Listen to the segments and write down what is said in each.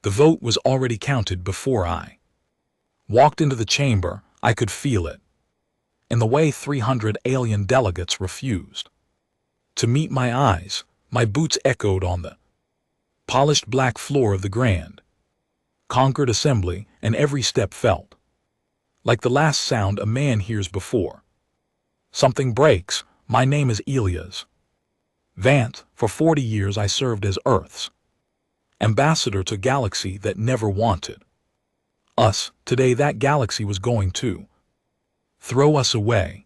The vote was already counted before I walked into the chamber. I could feel it. In the way 300 alien delegates refused to meet my eyes, my boots echoed on the polished black floor of the grand, conquered assembly, and every step felt like the last sound a man hears before something breaks. My name is Elias Vance. For 40 years I served as Earth's ambassador to a galaxy that never wanted us. Today that galaxy was going to throw us away.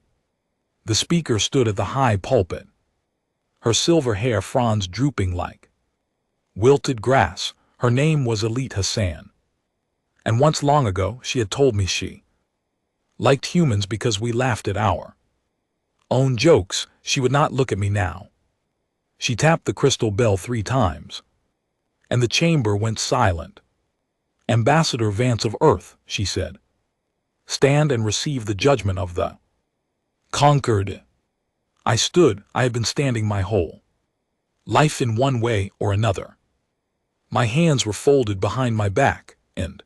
The speaker stood at the high pulpit, her silver hair fronds drooping like wilted grass. Her name was Elite Hassan, and once long ago she had told me she liked humans because we laughed at our own jokes. She would not look at me now. She tapped the crystal bell 3 times, and the chamber went silent. Ambassador Vance of Earth, she said, stand and receive the judgment of the conquered. I stood. I had been standing my whole life in one way or another. My hands were folded behind my back, and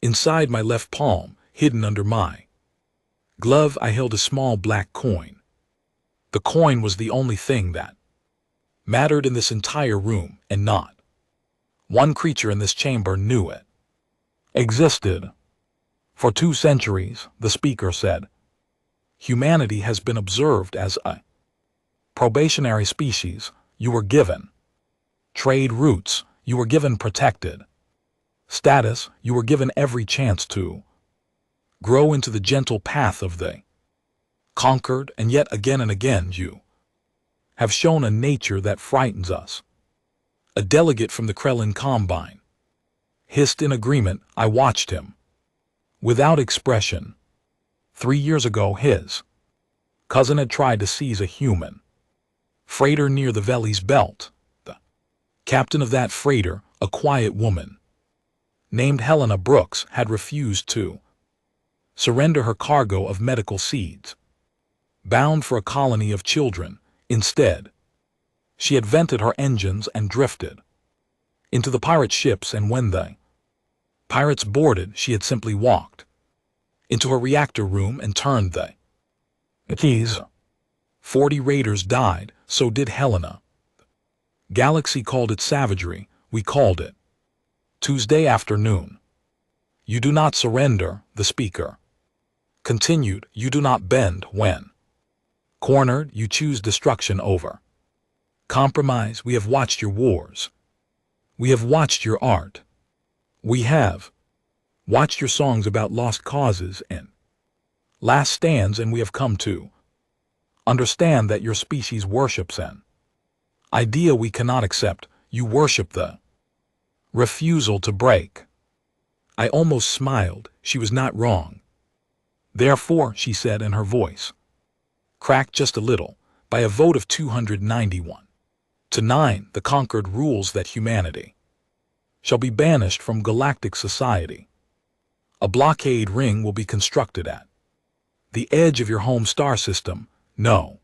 inside my left palm, hidden under my glove, I held a small black coin. The coin was the only thing that mattered in this entire room, and not one creature in this chamber knew it existed. For 2 centuries, the speaker said, humanity has been observed as a probationary species. You were given trade routes. You were given protected status. You were given every chance to grow into the gentle path of the conquered, and yet again and again you have shown a nature that frightens us. A delegate from the Krellin Combine hissed in agreement. I watched him without expression. 3 years ago his cousin had tried to seize a human freighter near the Veli's Belt. The captain of that freighter, a quiet woman named Helena Brooks, had refused to surrender her cargo of medical seeds, bound for a colony of children. Instead, she had vented her engines and drifted into the pirate ships, and when the pirates boarded, she had simply walked into her reactor room and turned the keys. 40 raiders died, so did Helena. Galaxy called it savagery. We called it Tuesday afternoon. You do not surrender, the speaker continued. You do not bend when cornered. You choose destruction over compromise. We have watched your wars. We have watched your art. We have watched your songs about lost causes and last stands, and we have come to understand that your species worships an idea we cannot accept. You worship the refusal to break. I almost smiled. She was not wrong. Therefore, she said, and her voice cracked just a little, by a vote of 291 to 9, the conquered rules that humanity shall be banished from galactic society. A blockade ring will be constructed at the edge of your home star system. No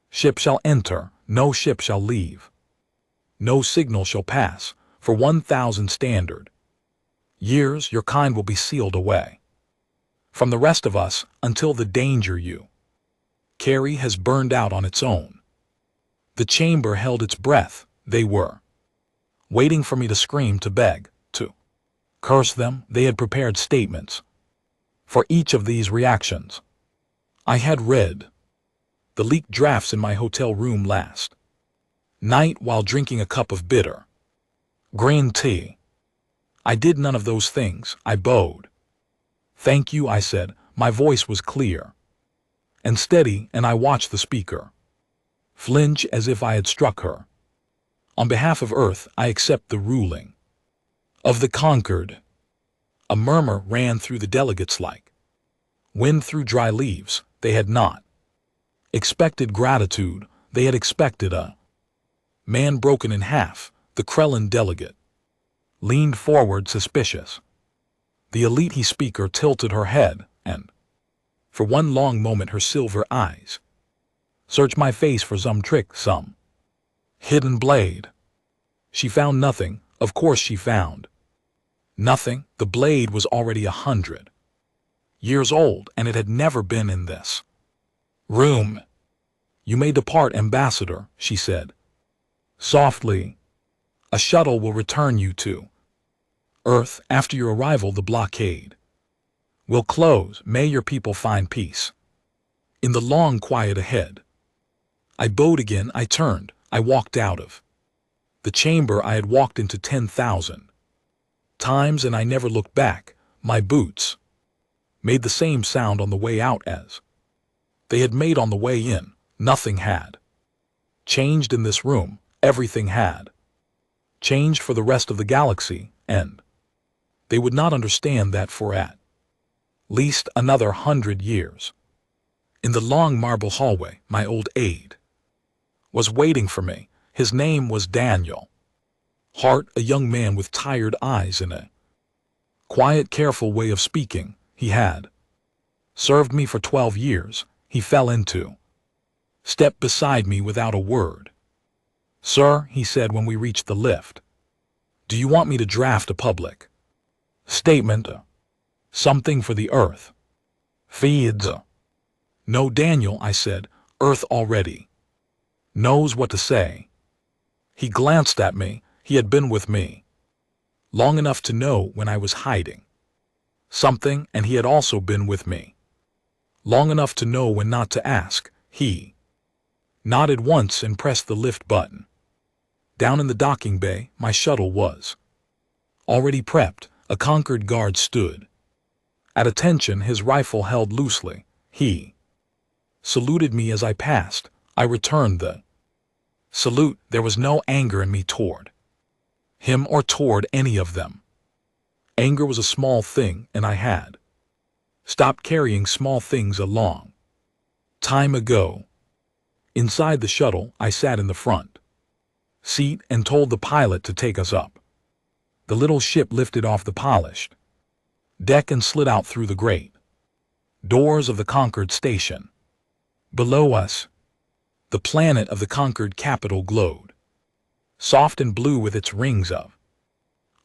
ship shall enter, no ship shall leave. No signal shall pass. For 1,000 standard years your kind will be sealed away from the rest of us until the danger you carry has burned out on its own. The chamber held its breath. They were waiting for me to scream, to beg, to curse them. They had prepared statements for each of these reactions. I had read the leaked drafts in my hotel room last night while drinking a cup of bitter green tea. I did none of those things. I bowed. Thank you, I said. My voice was clear and steady, and I watched the speaker flinch as if I had struck her. On behalf of Earth, I accept the ruling of the conquered. A murmur ran through the delegates like wind through dry leaves. They had not expected gratitude. They had expected a man broken in half. The Krellin delegate leaned forward, suspicious. The elite speaker tilted her head, and for one long moment her silver eyes searched my face for some trick, some hidden blade. She found nothing. Of course she found Nothing. The blade was already 100 years old, and it had never been in this room. You may depart, Ambassador, she said softly. A shuttle will return you to Earth. After your arrival, the blockade will close. May your people find peace in the long quiet ahead. I bowed again. I turned. I walked out of the chamber I had walked into 10,000 times, and I never looked back. My boots made the same sound on the way out as they had made on the way in. Nothing had changed in this room. Everything had changed for the rest of the galaxy, and they would not understand that for at least another 100 years. In the long marble hallway, my old aide was waiting for me. His name was Daniel Hart, a young man with tired eyes and a quiet, careful way of speaking. He had served me for 12 years. He fell into step beside me without a word. Sir, he said when we reached the lift, do you want me to draft a public statement? Something for the Earth feeds? No, Daniel, I said. Earth already knows what to say. He glanced at me. He had been with me long enough to know when I was hiding something, and he had also been with me long enough to know when not to ask. He nodded once and pressed the lift button. Down in the docking bay, my shuttle was already prepped. A Concord guard stood at attention, his rifle held loosely. He saluted me as I passed. I returned the salute. There was no anger in me toward him or toward any of them. Anger was a small thing, and I had stopped carrying small things a long time ago. Inside the shuttle, I sat in the front seat and told the pilot to take us up. The little ship lifted off the polished deck and slid out through the great doors of the Concord station. Below us, the planet of the Concord capital glowed, soft and blue with its rings of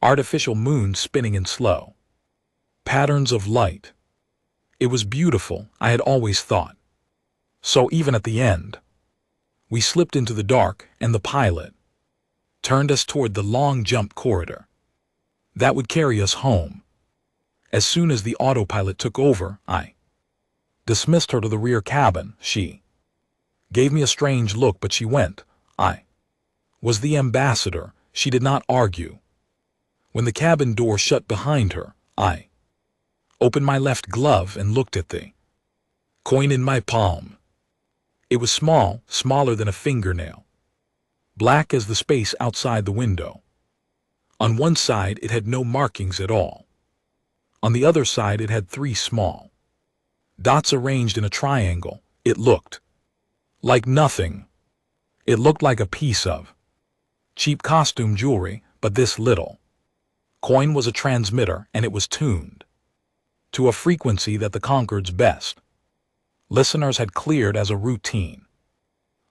artificial moons spinning in slow patterns of light. It was beautiful, I had always thought. So even at the end, we slipped into the dark, and the pilot turned us toward the long jump corridor that would carry us home. As soon as the autopilot took over, I dismissed her to the rear cabin. She gave me a strange look, but she went. I was the ambassador. She did not argue. When the cabin door shut behind her, I opened my left glove and looked at the coin in my palm. It was small, smaller than a fingernail, black as the space outside the window. On one side it had no markings at all. On the other side it had 3 small dots arranged in a triangle. It looked like nothing. It looked like a piece of cheap costume jewelry, but this little coin was a transmitter, and it was tuned to a frequency that the Concord's best listeners had cleared as a routine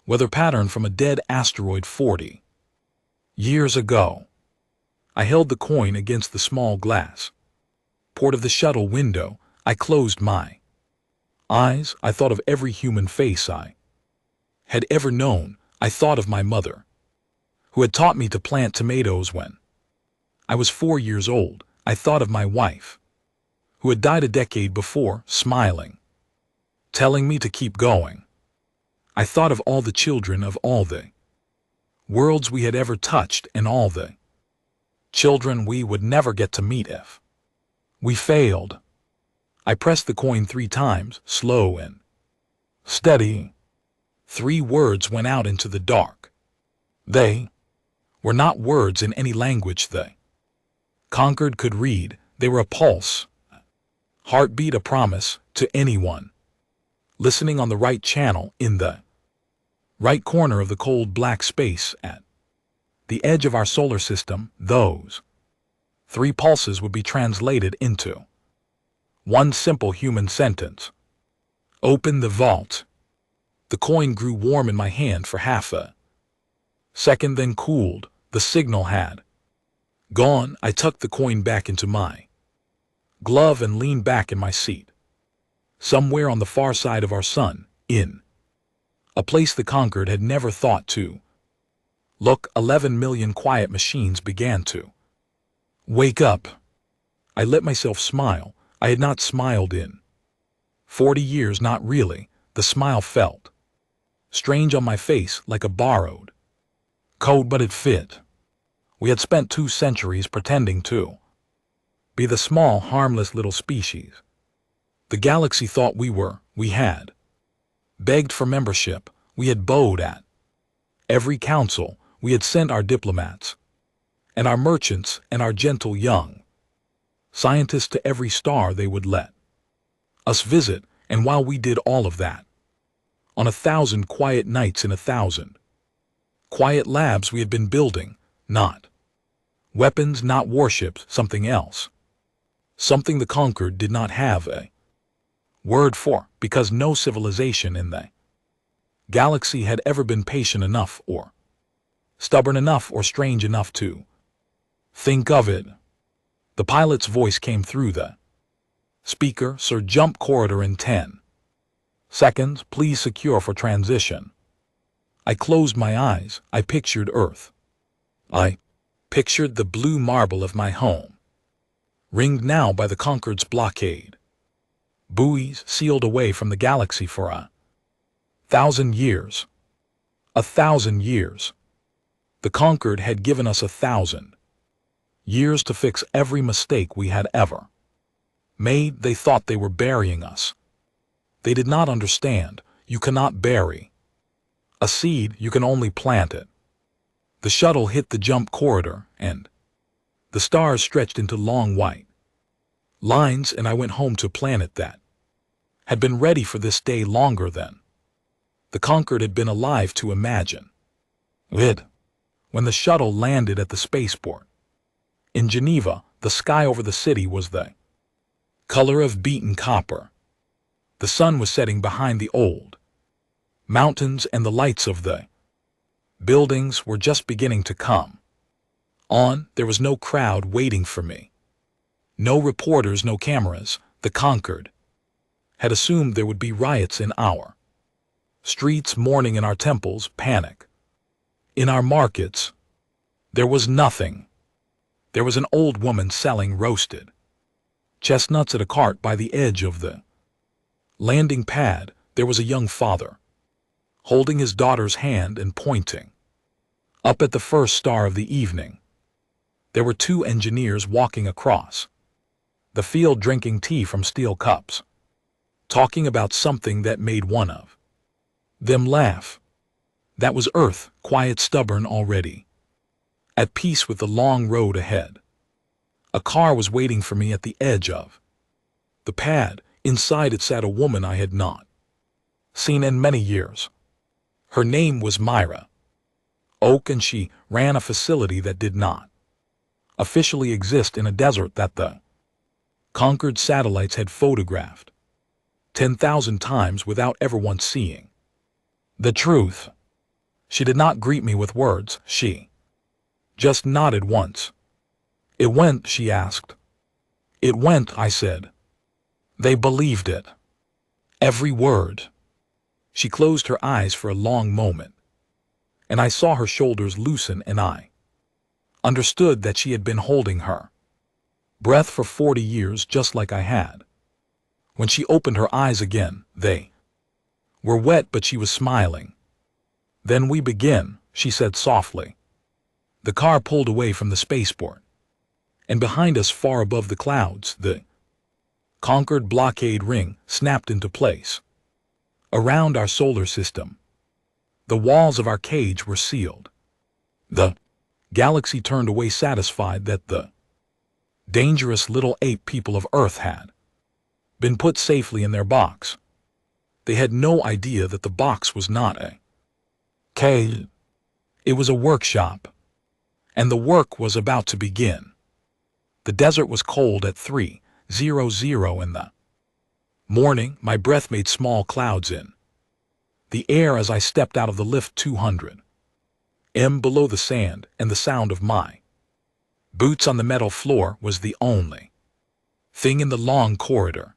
weather pattern from a dead asteroid 40 years ago. I held the coin against the small glass port of the shuttle window. I closed my eyes. I thought of every human face I had ever known. I thought of my mother, who had taught me to plant tomatoes when I was 4 years old. I thought of my wife, who had died a decade before, smiling, telling me to keep going. I thought of all the children of all the worlds we had ever touched, and all the children we would never get to meet if we failed. I pressed the coin 3 times, slow and steady. 3 words went out into the dark. They were not words in any language the Concord could read. They were a pulse, heartbeat, a promise to anyone listening on the right channel, in the right corner of the cold black space at the edge of our solar system. Those 3 pulses would be translated into one simple human sentence: open the vault. The coin grew warm in my hand for half a second, then cooled. The signal had Gone, I tucked the coin back into my glove and leaned back in my seat. Somewhere on the far side of our sun, in a place the conquered had never thought to look, 11 million quiet machines began to wake up. I let myself smile. I had not smiled in 40 years, not really. The smile felt strange on my face, like a borrowed coat, but it fit. We had spent 2 centuries pretending to be the small, harmless little species the galaxy thought we had begged for membership, we had bowed at every council, we had sent our diplomats and our merchants and our gentle young scientists to every star they would let us visit, and while we did all of that, on 1,000 quiet nights in 1,000 quiet labs we had been building, not weapons, not warships, something else. Something the conquered did not have a word for, because no civilization in the galaxy had ever been patient enough or stubborn enough or strange enough to think of it. The pilot's voice came through the speaker. Sir, jump corridor in 10 seconds, please secure for transition. I closed my eyes. I pictured Earth. I pictured the blue marble of my home, ringed now by the conquered's blockade. Buoys sealed away from the galaxy for 1,000 years. 1,000 years. The conquered had given us 1,000 years to fix every mistake we had ever made. They thought they were burying us. They did not understand. You cannot bury a seed, you can only plant it. The shuttle hit the jump corridor, and the stars stretched into long white lines, and I went home to a planet that had been ready for this day longer than the conquered had been alive to imagine it. When the shuttle landed at the spaceport in Geneva, the sky over the city was the color of beaten copper. The sun was setting behind the old mountains, and the lights of the buildings were just beginning to come on. There was no crowd waiting for me. No reporters, no cameras. The conquered had assumed there would be riots in our streets, mourning in our temples, panic in our markets. There was nothing. There was an old woman selling roasted chestnuts at a cart by the edge of the landing pad. There was a young father holding his daughter's hand and pointing up at the first star of the evening. There were 2 engineers walking across the field, drinking tea from steel cups, talking about something that made one of them laugh. That was Earth, quiet, stubborn, already at peace with the long road ahead. A car was waiting for me at the edge of the pad. Inside it sat a woman I had not seen in many years. Her name was Myra Oak, and she ran a facility that did not officially exist in a desert that the conquered satellites had photographed 10,000 times without ever once seeing the truth. She did not greet me with words. She just nodded once. It went, she asked. It went, I said. They believed it. Every word. She closed her eyes for a long moment, and I saw her shoulders loosen, and I understood that she had been holding her breath for 40 years, just like I had. When she opened her eyes again, they were wet, but she was smiling. Then we begin, she said softly. The car pulled away from the spaceport, and behind us, far above the clouds, the conquered blockade ring snapped into place. Around our solar system, the walls of our cage were sealed. The galaxy turned away, satisfied that the dangerous little ape people of Earth had been put safely in their box. They had no idea that the box was not a cage. It was a workshop, and the work was about to begin. The desert was cold at 3:00 in the morning. My breath made small clouds in the air as I stepped out of the lift 200 m below the sand, and the sound of my Boots on the metal floor was the only thing in the long corridor.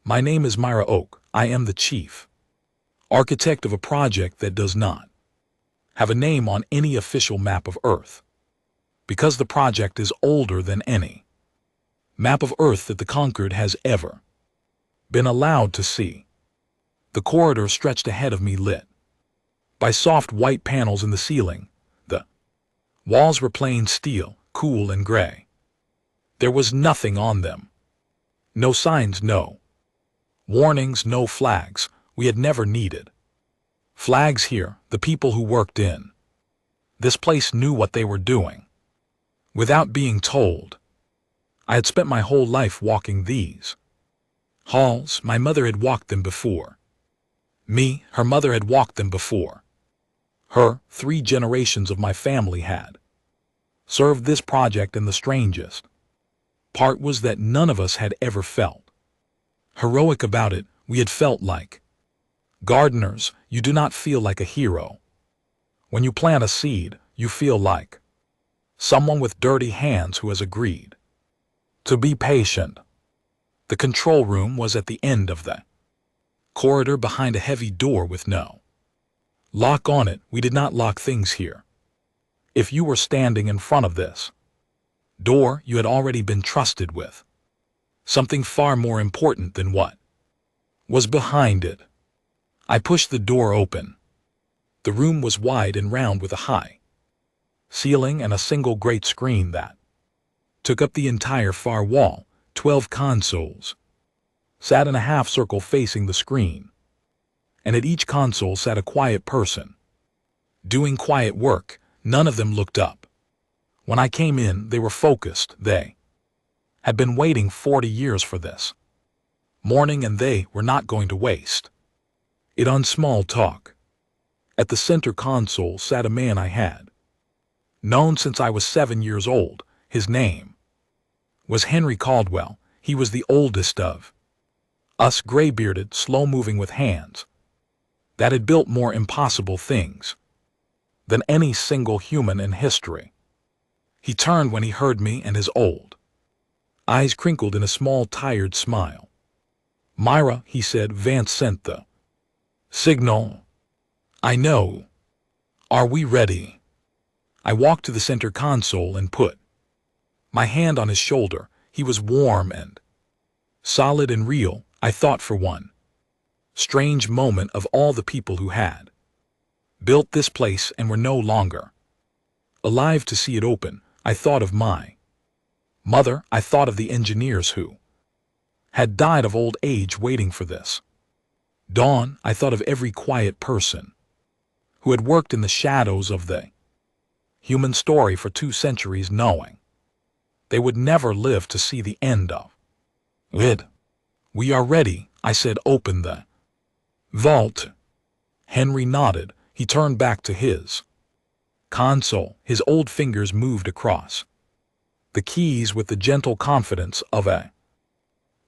My name is Myra Oak. I am the chief architect of a project that does not have a name on any official map of Earth, because the project is older than any map of Earth that the conquered has ever been allowed to see. The corridor stretched ahead of me, lit by soft white panels in the ceiling. The walls were plain steel, cool and gray. There was nothing on them. No signs, no warnings, no flags. We had never needed flags here. The people who worked in this place knew what they were doing without being told. I had spent my whole life walking these halls. My mother had walked them before me. Her mother had walked them before her. 3 generations of my family had served this project, and the strangest part was that none of us had ever felt heroic about it. We had felt like gardeners. You do not feel like a hero when you plant a seed. You feel like someone with dirty hands who has agreed to be patient. The control room was at the end of the corridor, behind a heavy door with no lock on it. We did not lock things here. If you were standing in front of this door, you had already been trusted with something far more important than what was behind it. I pushed the door open. The room was wide and round, with a high ceiling and a single great screen that took up the entire far wall. 12 consoles sat in a half circle facing the screen, and at each console sat a quiet person doing quiet work. None of them looked up. When I came in, they were focused. They had been waiting 40 years for this morning, and they were not going to waste it on small talk. At the center console sat a man I had known since I was 7 years old. His name was Henry Caldwell. He was the oldest of us, gray-bearded, slow-moving, with hands that had built more impossible things than any single human in history. He turned when he heard me, and his old eyes crinkled in a small, tired smile. "Myra," he said, "Vance sent the signal." "I know. Are we ready?" I walked to the center console and put my hand on his shoulder. He was warm and solid and real. I thought for one strange moment of all the people who had built this place and were no longer alive to see it open. I thought of my mother. I thought of the engineers who had died of old age waiting for this dawn. I thought of every quiet person who had worked in the shadows of the human story for 2 centuries, knowing they would never live to see the end of it. "We are ready," I said. "Open the vault." Henry nodded. He turned back to his console. His old fingers moved across the keys with the gentle confidence of a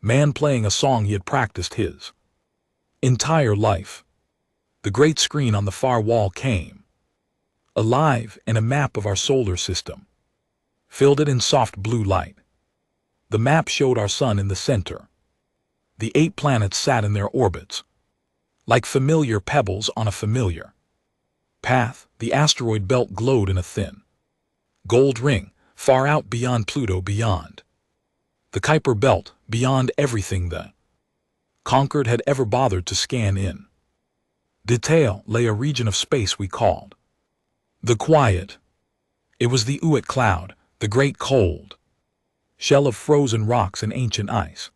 man playing a song he had practiced his entire life. The great screen on the far wall came alive, and a map of our solar system filled it in soft blue light. The map showed our sun in the center. The 8 planets sat in their orbits like familiar pebbles on a familiar path. The asteroid belt glowed in a thin gold ring, far out beyond Pluto, beyond the Kuiper belt, beyond everything the conquered had ever bothered to scan in detail, lay a region of space we called the Quiet. It was the Uit cloud, the great cold shell of frozen rocks and ancient ice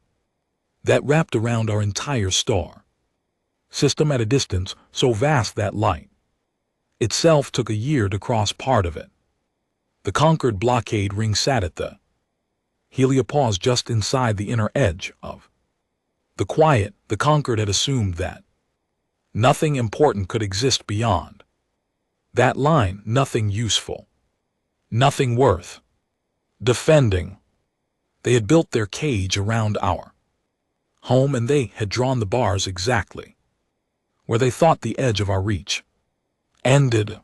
that wrapped around our entire star system at a distance so vast that light itself took a year to cross part of it. The conquered blockade ring sat at the heliopause just inside the inner edge of the Quiet. The conquered had assumed that nothing important could exist beyond that line, nothing useful, nothing worth defending. They had built their cage around our home, and they had drawn the bars exactly where they thought the edge of our reach ended.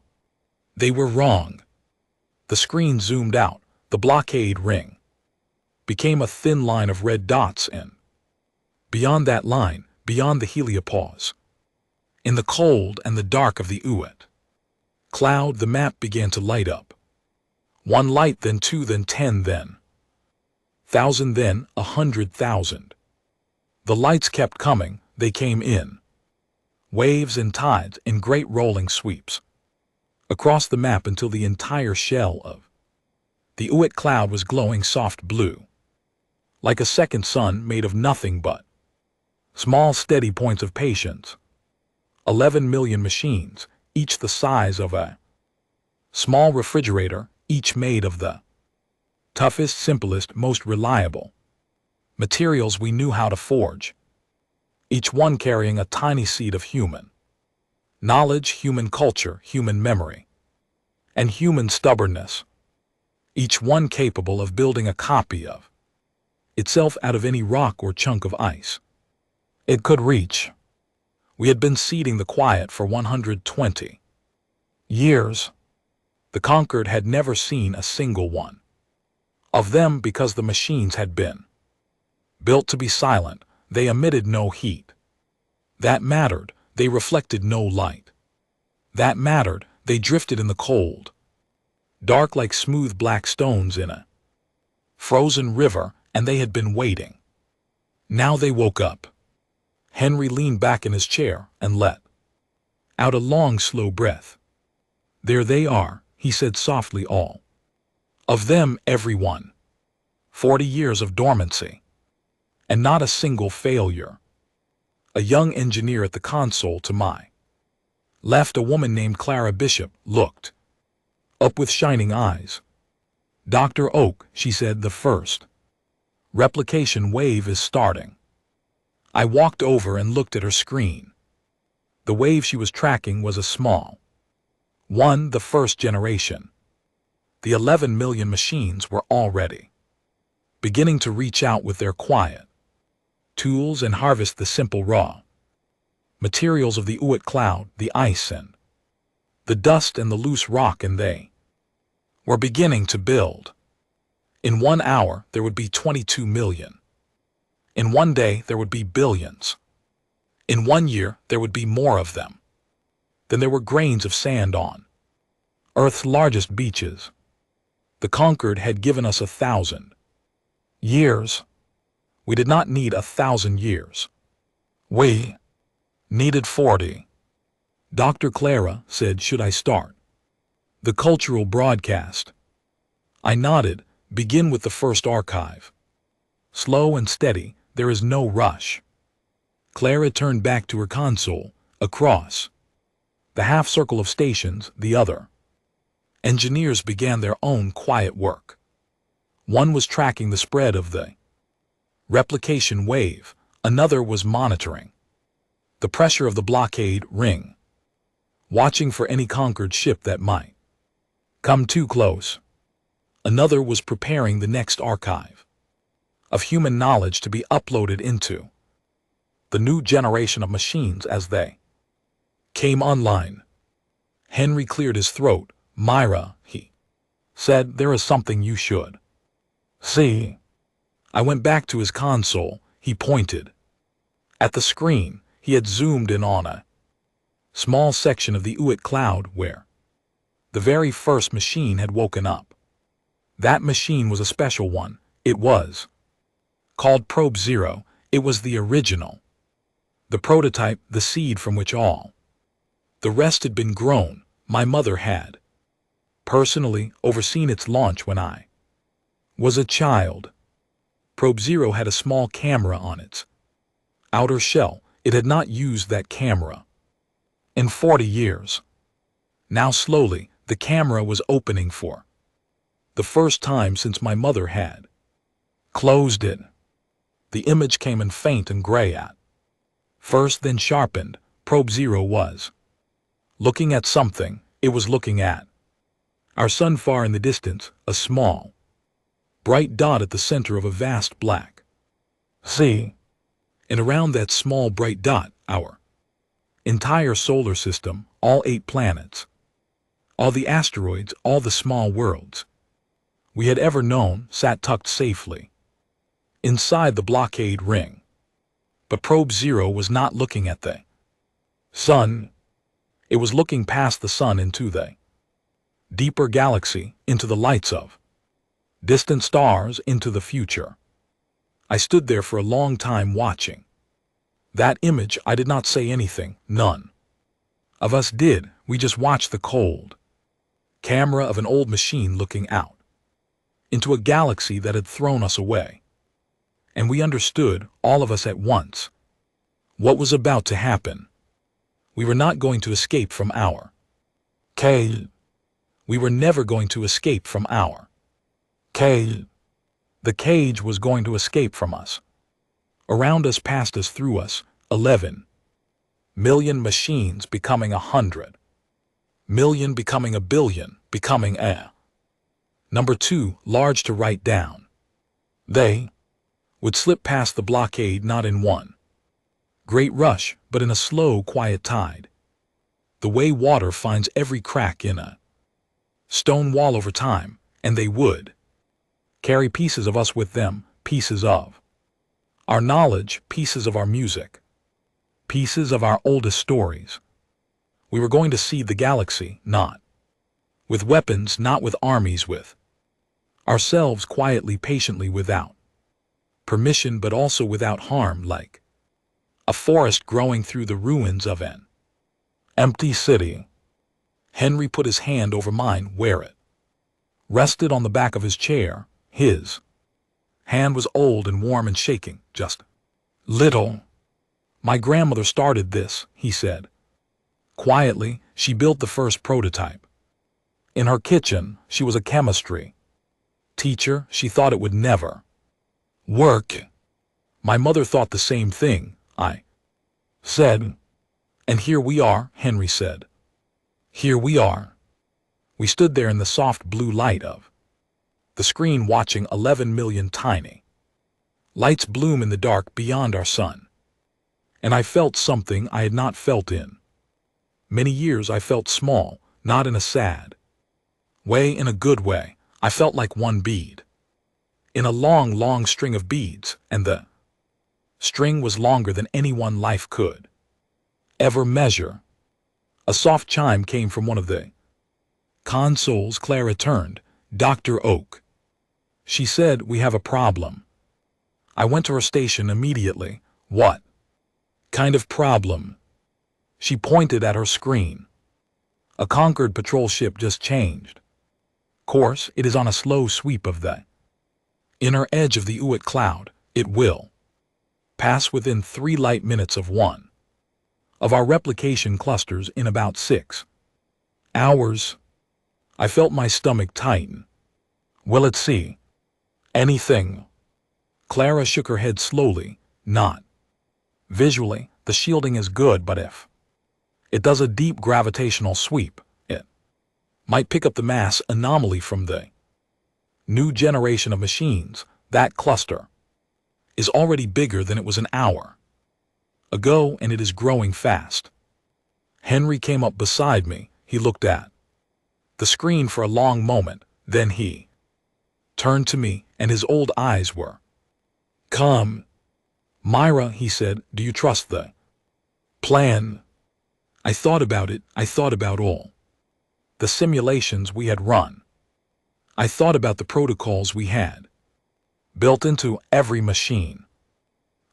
They were wrong. The screen zoomed out. The blockade ring became a thin line of red dots, and beyond that line, beyond the heliopause, in the cold and the dark of the Uit cloud, the map began to light up. One light, then two, then 10, then 1,000, then 100,000. The lights kept coming. They came in waves and tides, in great rolling sweeps across the map, until the entire shell of the Uit cloud was glowing soft blue, like a second sun made of nothing but small steady points of patience. 11 million machines, each the size of a small refrigerator, each made of the toughest, simplest, most reliable materials we knew how to forge, each one carrying a tiny seed of human knowledge, human culture, human memory, and human stubbornness, each one capable of building a copy of itself out of any rock or chunk of ice it could reach. We had been seeding the quiet for 120 years. The conquered had never seen a single one of them, because the machines had been built to be silent. They emitted no heat. That mattered. They reflected no light. That mattered. They drifted in the cold, dark like smooth black stones in a frozen river, and they had been waiting. Now they woke up. Henry leaned back in his chair and let out a long, slow breath. There they are, he said softly, all of them, every one. 40 years of dormancy, and not a single failure. A young engineer at the console to my left, a woman named Clara Bishop, looked up with shining eyes. Dr. Oak, she said, the first replication wave is starting. I walked over and looked at her screen. The wave she was tracking was a small one, the first generation. The 11 million machines were already beginning to reach out with their quiet tools and harvest the simple raw materials of the Uit cloud, the ice and the dust and the loose rock, and they were beginning to build. In 1 hour there would be 22 million. In 1 day there would be billions. In 1 year there would be more of them than there were grains of sand on Earth's largest beaches. The conquered had given us 1,000 years. We did not need 1,000 years. We needed 40. Dr. Clara said, should I start the cultural broadcast? I nodded. Begin with the first archive. Slow and steady, there is no rush. Clara turned back to her console. Across the half-circle of stations, the other engineers began their own quiet work. One was tracking the spread of the replication wave. Another was monitoring the pressure of the blockade ring, watching for any conquered ship that might come too close. Another was preparing the next archive of human knowledge to be uploaded into the new generation of machines as they came online. Henry cleared his throat. Myra, he said, there is something you should see. I went back to his console. He pointed at the screen. He had zoomed in on a small section of the Uit cloud where the very first machine had woken up. That machine was a special one. It was called Probe Zero. It was the original, the prototype, the seed from which all the rest had been grown. My mother had personally overseen its launch when I was a child. Probe Zero had a small camera on its outer shell. It had not used that camera in 40 years. Now slowly, the camera was opening for the first time since my mother had closed it. The image came in faint and gray at first, then sharpened. Probe Zero was looking at something. It was looking at our sun far in the distance, a small, bright dot at the center of a vast black sea. And around that small bright dot, our entire solar system, all 8 planets, all the asteroids, all the small worlds, we had ever known sat tucked safely inside the blockade ring. But Probe Zero was not looking at the sun. It was looking past the sun into the deeper galaxy, into the lights of distant stars, into the future. I stood there for a long time watching that image. I did not say anything. None of us did. We just watched the cold camera of an old machine looking out into a galaxy that had thrown us away. And we understood, all of us at once, what was about to happen. We were not going to escape from our cage. We were never going to escape from our cage. The cage was going to escape from us. Around us, past us, through us, 11 million machines becoming 100 million, becoming a billion, becoming a number too large to write down. They would slip past the blockade, not in one great rush, but in a slow, quiet tide. The way water finds every crack in a stone wall over time, and they would carry pieces of us with them, pieces of our knowledge, pieces of our music, pieces of our oldest stories. We were going to see the galaxy, not with weapons, not with armies, with ourselves, quietly, patiently, without permission, but also without harm, like a forest growing through the ruins of an empty city. Henry put his hand over mine where it rested on the back of his chair. His hand was old and warm and shaking, just little. My grandmother started this, he said. Quietly, she built the first prototype. In her kitchen, she was a chemistry teacher. She thought it would never work. My mother thought the same thing, I said. And here we are, Henry said. Here we are. We stood there in the soft blue light of the screen, watching 11 million tiny lights bloom in the dark beyond our sun. And I felt something I had not felt in many years. I felt small, not in a sad way, in a good way. I felt like one bead in a long, long string of beads, and the string was longer than any one life could ever measure. A soft chime came from one of the consoles. Clara turned. Dr. Oak, she said, we have a problem. I went to her station immediately. What kind of problem? She pointed at her screen. A Concord patrol ship just changed course. It is on a slow sweep of the inner edge of the Uit cloud. It will pass within 3 light minutes of one of our replication clusters in about 6 hours. I felt my stomach tighten. Will it see anything? Clara shook her head slowly. Not visually. The shielding is good, but if it does a deep gravitational sweep, it might pick up the mass anomaly from the new generation of machines. That cluster is already bigger than it was an hour ago, and it is growing fast. Henry came up beside me. He looked at the screen for a long moment. Then he turned to me, and his old eyes were calm. Myra, he said, do you trust the plan? I thought about it. I thought about all the simulations we had run. I thought about the protocols we had built into every machine.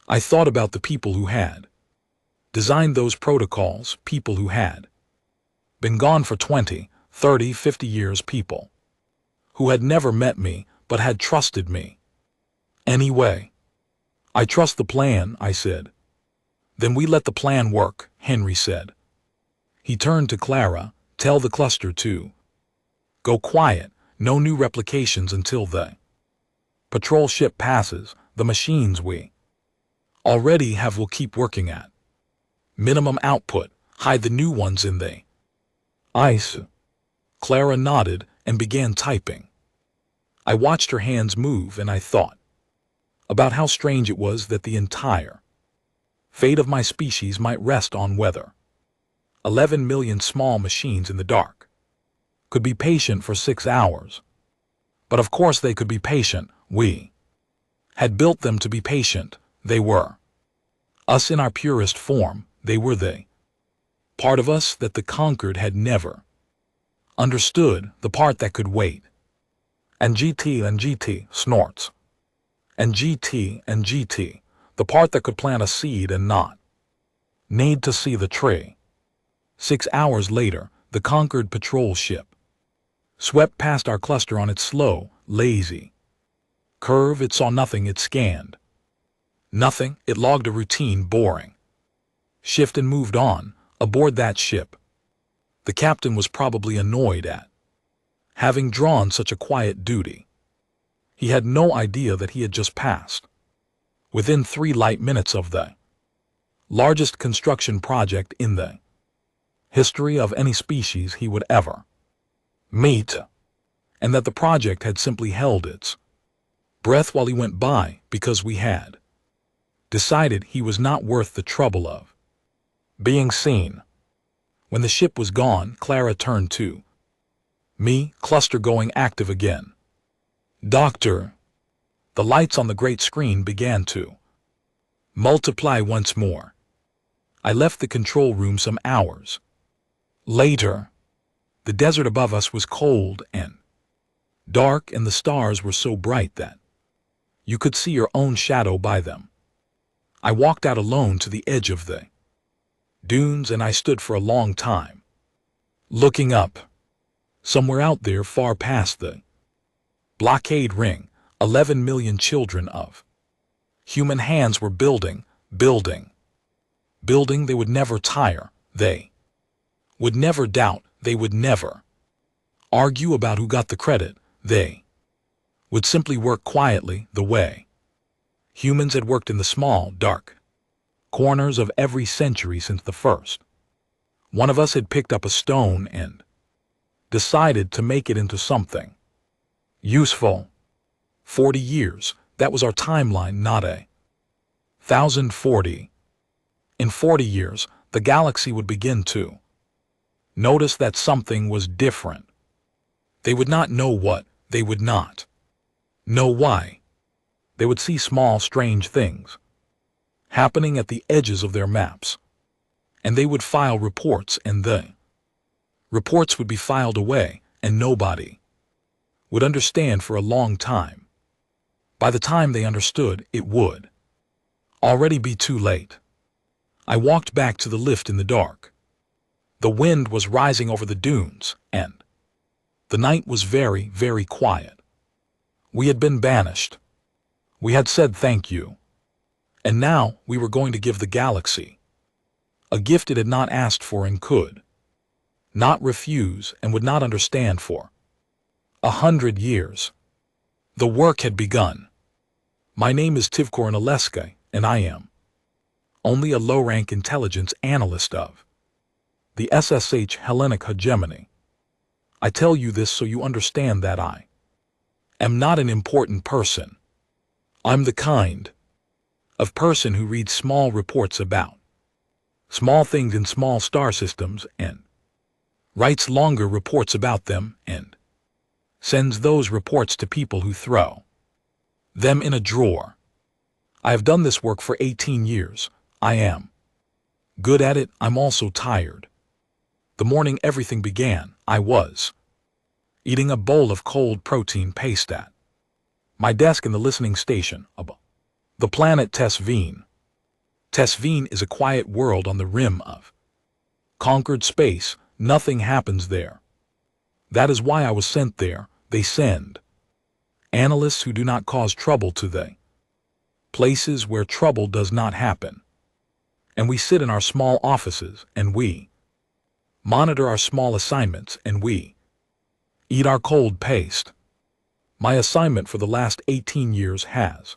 I thought about the people who had designed those protocols, people who had been gone for 20, 30, 50 years, people who had never met me but had trusted me. Anyway, I trust the plan, I said. Then we let the plan work, Henry said. He turned to Clara. Tell the cluster to go quiet. No new replications until the patrol ship passes. The machines we already have will keep working at minimum output. Hide the new ones in the ice. Clara nodded and began typing. I watched her hands move, and I thought about how strange it was that the entire fate of my species might rest on whether 11 million small machines in the dark could be patient for 6 hours But of course they could be patient. We had built them to be patient. They were us in our purest form. They were they. Part of us that the conquered had never understood, the part that could wait. And GT snorts. And GT, the part that could plant a seed and not need to see the tree. 6 hours later, the conquered patrol ship swept past our cluster on its slow, lazy curve. It saw nothing. It scanned nothing. It logged a routine, boring shift and moved on. Aboard that ship, the captain was probably annoyed at having drawn such a quiet duty. He had no idea that he had just passed within 3 light minutes of the largest construction project in the history of any species he would ever meet, and that the project had simply held its breath while he went by because we had decided he was not worth the trouble of being seen. When the ship was gone, Clara turned to me, cluster going active again. Doctor. The lights on the great screen began to multiply once more. I left the control room some hours later. The desert above us was cold and dark, and the stars were so bright that you could see your own shadow by them. I walked out alone to the edge of the dunes, and I stood for a long time, looking up. Somewhere out there, far past the blockade ring, 11 million children of human hands were building. They would never tire. They would never doubt. They would never argue about who got the credit. They would simply work quietly the way humans had worked in the small, dark corners of every century since the first one of us had picked up a stone and decided to make it into something useful. 40 years, that was our timeline, not a 1040. In 40 years, the galaxy would begin to notice that something was different. They would not know what, they would not know why. They would see small, strange things happening at the edges of their maps, and they would file reports, and the reports would be filed away, and nobody would understand for a long time. By the time they understood, it would already be too late. I walked back to the lift in the dark. The wind was rising over the dunes, and the night was very, very quiet. We had been banished. We had said thank you. And now we were going to give the galaxy a gift it had not asked for and could not refuse and would not understand for 100 years. The work had begun. My name is Tivkorin Aleska, and I am only a low-rank intelligence analyst of the SSH Hellenic hegemony. I tell you this so you understand that I am not an important person. I'm the kind of person who reads small reports about small things in small star systems and writes longer reports about them and sends those reports to people who throw them in a drawer. I have done this work for 18 years. I am good at it. I'm also tired. The morning everything began, I was eating a bowl of cold protein paste at my desk in the listening station above the planet Tesvine. Tesvine is a quiet world on the rim of conquered space. Nothing happens there. That is why I was sent there. They send analysts who do not cause trouble to the places where trouble does not happen. And we sit in our small offices, and we monitor our small assignments, and we eat our cold paste. My assignment for the last 18 years has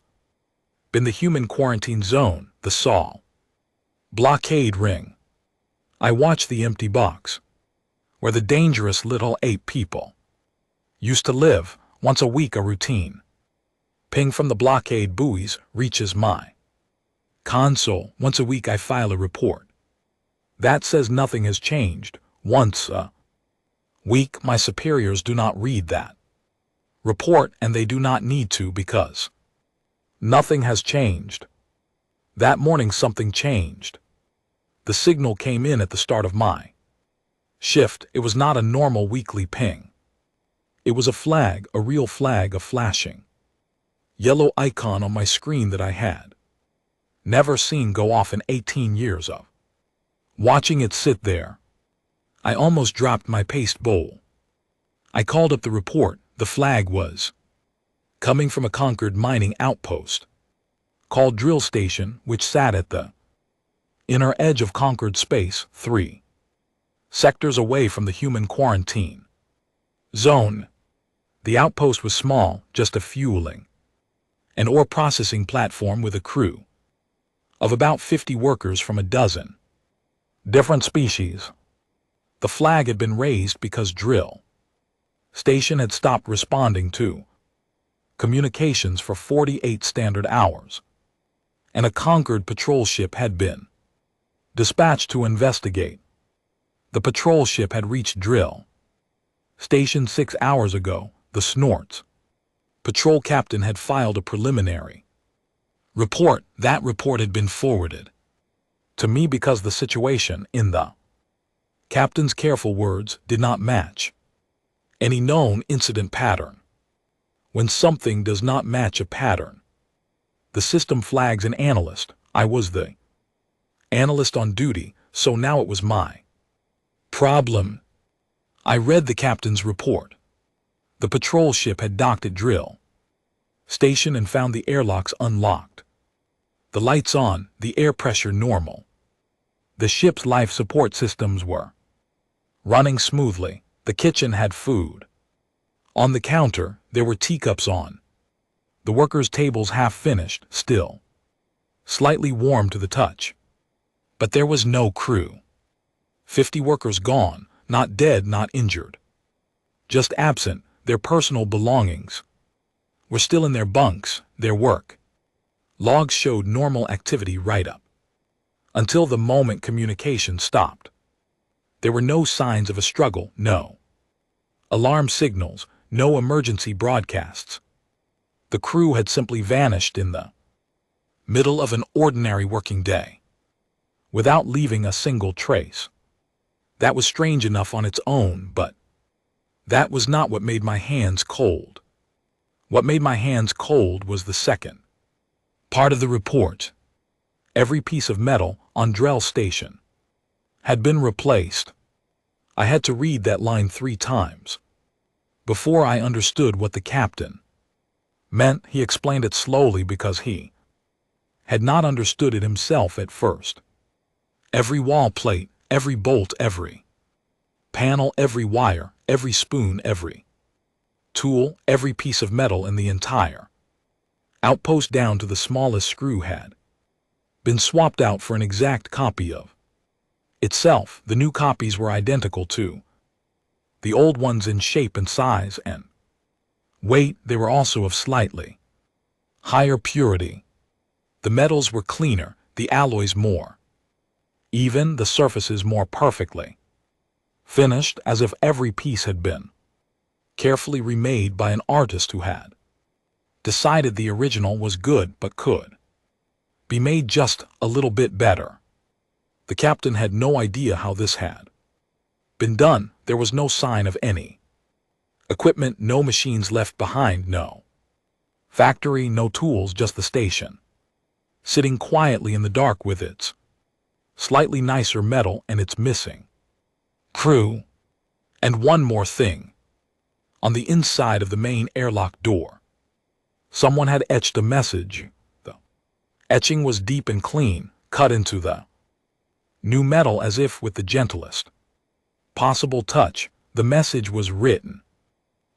been the human quarantine zone, the Sol blockade ring. I watch the empty box where the dangerous little ape people used to live. Once a week, a routine ping from the blockade buoys reaches my console. Once a week I file a report that says nothing has changed. Once a week my superiors do not read that Report, and they do not need to because nothing has changed. That morning something changed. The signal came in at the start of my shift. It was not a normal weekly ping. It was a flag, a real flag, a flashing yellow icon on my screen that I had never seen go off in 18 years of watching it sit there. I almost dropped my paste bowl. I called up the report. The flag was coming from a Concord mining outpost called Drill Station, which sat at the inner edge of Concord space, 3 sectors away from the human quarantine zone. The outpost was small, just a fueling and ore processing platform with a crew of about 50 workers from a dozen different species. The flag had been raised because Drill Station had stopped responding to communications for 48 standard hours, and a Concord patrol ship had been dispatched to investigate. The patrol ship had reached Drill Station 6 hours ago. The Snorts patrol captain had filed a preliminary report. That report had been forwarded to me because the situation, in the captain's careful words, did not match any known incident pattern. When something does not match a pattern, the system flags an analyst. I was the analyst on duty, so now it was my problem. I read the captain's report. The patrol ship had docked at Drill Station and found the airlocks unlocked, the lights on, the air pressure normal. The ship's life support systems were running smoothly. The kitchen had food on the counter. There were teacups on the workers' tables, half finished, still slightly warm to the touch. But there was no crew. 50 workers gone, not dead, not injured, just absent. Their personal belongings were still in their bunks. Their work logs showed normal activity right up until the moment communication stopped. There were no signs of a struggle, no alarm signals, no emergency broadcasts. The crew had simply vanished in the middle of an ordinary working day, without leaving a single trace. That was strange enough on its own, but that was not what made my hands cold. What made my hands cold was the second part of the report. Every piece of metal on Drill Station had been replaced. I had to read that line 3 times before I understood what the captain meant. He explained it slowly because he had not understood it himself at first. Every wall plate, every bolt, every panel, every wire, every spoon, every tool, every piece of metal in the entire outpost down to the smallest screw had been swapped out for an exact copy of itself. The new copies were identical to the old ones in shape and size and weight. They were also of slightly higher purity. The metals were cleaner, the alloys more even, the surfaces more perfectly finished, as if every piece had been carefully remade by an artist who had decided the original was good but could be made just a little bit better. The captain had no idea how this had been done. There was no sign of any equipment, no machines left behind, no factory, no tools, just the station, sitting quietly in the dark with its slightly nicer metal and its missing crew. And one more thing. On the inside of the main airlock door, someone had etched a message. The etching was deep and clean, cut into the new metal as if with the gentlest possible touch. The message was written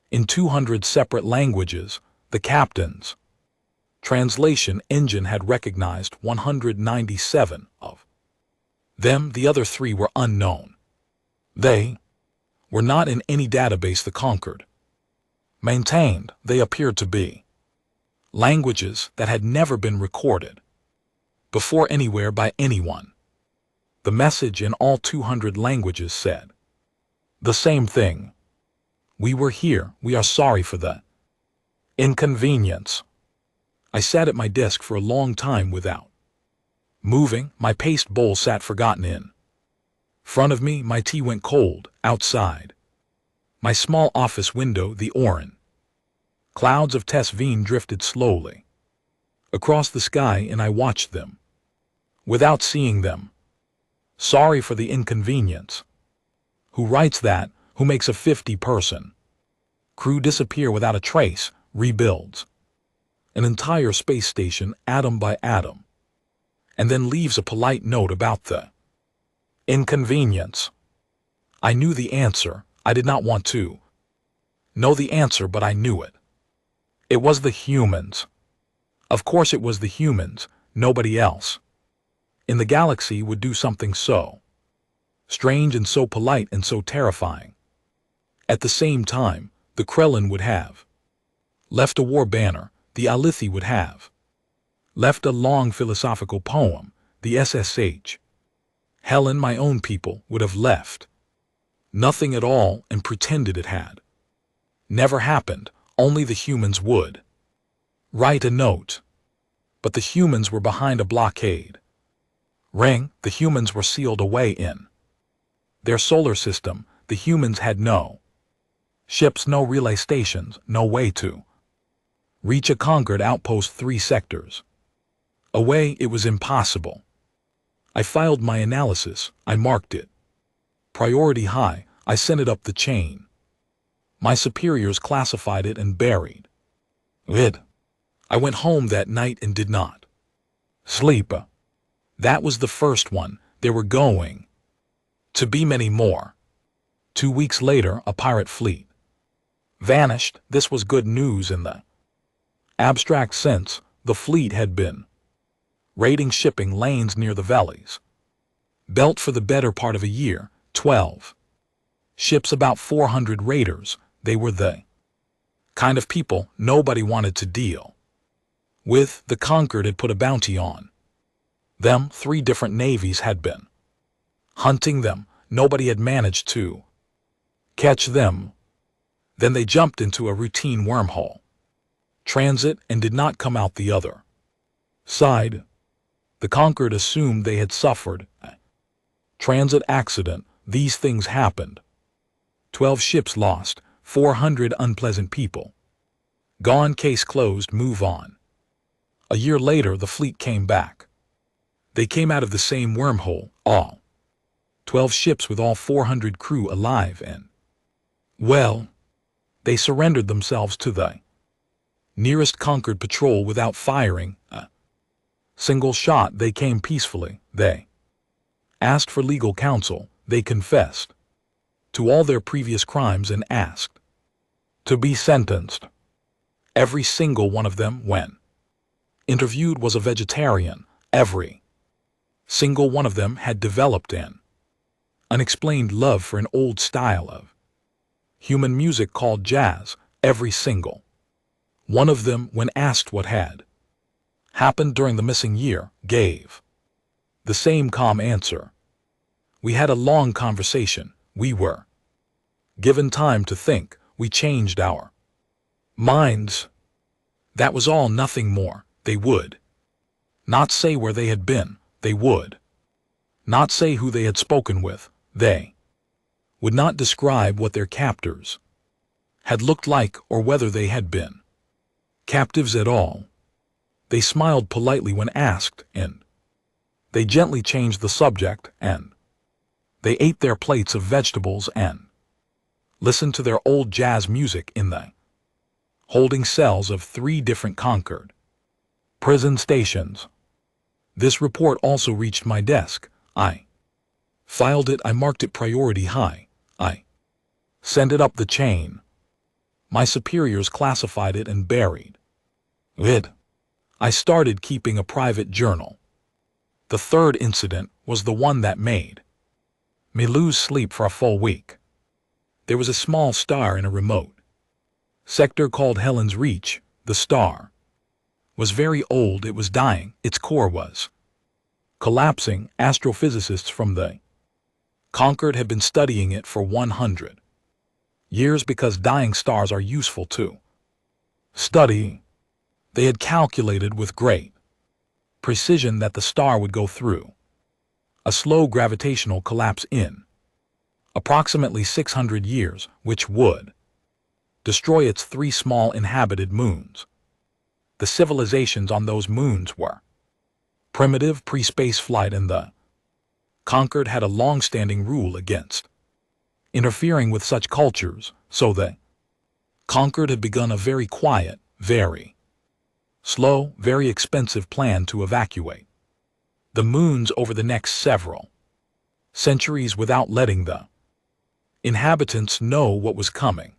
in 200 separate languages. The captain's translation engine had recognized 197 of them. The other 3 were unknown. They were not in any database the Concord maintained. They appeared to be languages that had never been recorded before anywhere by anyone. The message in all 200 languages said the same thing. We were here. We are sorry for that. Inconvenience. I sat at my desk for a long time without moving. My paste bowl sat forgotten in front of me. My tea went cold outside my small office window. The orange clouds of Tesvine drifted slowly across the sky, and I watched them without seeing them. Sorry for the inconvenience. Who writes that? Who makes a 50-person crew disappear without a trace, rebuilds an entire space station atom by atom, and then leaves a polite note about the inconvenience? I knew the answer. I did not want to know the answer, but I knew it. It was the humans. Of course it was the humans. Nobody else in the galaxy would do something so strange and so polite and so terrifying. At the same time, the Krellin would have left a war banner. The Alethi would have left a long philosophical poem. The SSH, Helen, my own people, would have left nothing at all and pretended it had never happened. Only the humans would write a note. But the humans were behind a blockade ring. The humans were sealed away in their solar system. The humans had no ships, no relay stations, no way to reach a conquered outpost 3 sectors away. It was impossible. I filed my analysis. I marked it priority high. I sent it up the chain. My superiors classified it and buried it. I went home that night and did not sleep. That was the first one. There were going to be many more. 2 weeks later, a pirate fleet vanished. This was good news in the abstract sense. The fleet had been raiding shipping lanes near the Valleys belt for the better part of a year. 12 ships, about 400 raiders. They were the kind of people nobody wanted to deal with. The Conquered had put a bounty on them. 3 different navies had been hunting them. Nobody had managed to catch them. Then they jumped into a routine wormhole transit and did not come out the other side. The Conquered assumed they had suffered a transit accident. These things happened. 12 ships lost, 400 unpleasant people gone. Case closed. Move on. A year later, the fleet came back. They came out of the same wormhole, all 12 ships with all 400 crew alive, and, well, they surrendered themselves to the nearest Conquered patrol without firing a single shot. They came peacefully. They asked for legal counsel. They confessed to all their previous crimes and asked to be sentenced. Every single one of them, when interviewed, was a vegetarian. Every single one of them had developed an unexplained love for an old style of human music called jazz. Every single one of them, when asked what had happened during the missing year, gave the same calm answer. We had a long conversation. We were given time to think. We changed our minds. That was all, nothing more. They would not say where they had been. They would not say who they had spoken with. They would not describe what their captors had looked like or whether they had been captives at all. They smiled politely when asked, and they gently changed the subject, and they ate their plates of vegetables and listened to their old jazz music in the holding cells of 3 different Conquered prison stations. This report also reached my desk. I filed it. I marked it priority high. I sent it up the chain. My superiors classified it and buried it. I started keeping a private journal. The 3rd incident was the one that made me lose sleep for a full week. There was a small star in a remote sector called Helen's Reach. The star was very old. It was dying. Its core was collapsing. Astrophysicists from the Conquered had been studying it for 100 years because dying stars are useful to study. They had calculated with great precision that the star would go through a slow gravitational collapse in approximately 600 years, which would destroy its 3 small inhabited moons. The civilizations on those moons were primitive pre-space flight, and the conquered had a long-standing rule against interfering with such cultures, so the conquered had begun a very quiet, very slow, very expensive plan to evacuate the moons over the next several centuries without letting the inhabitants know what was coming.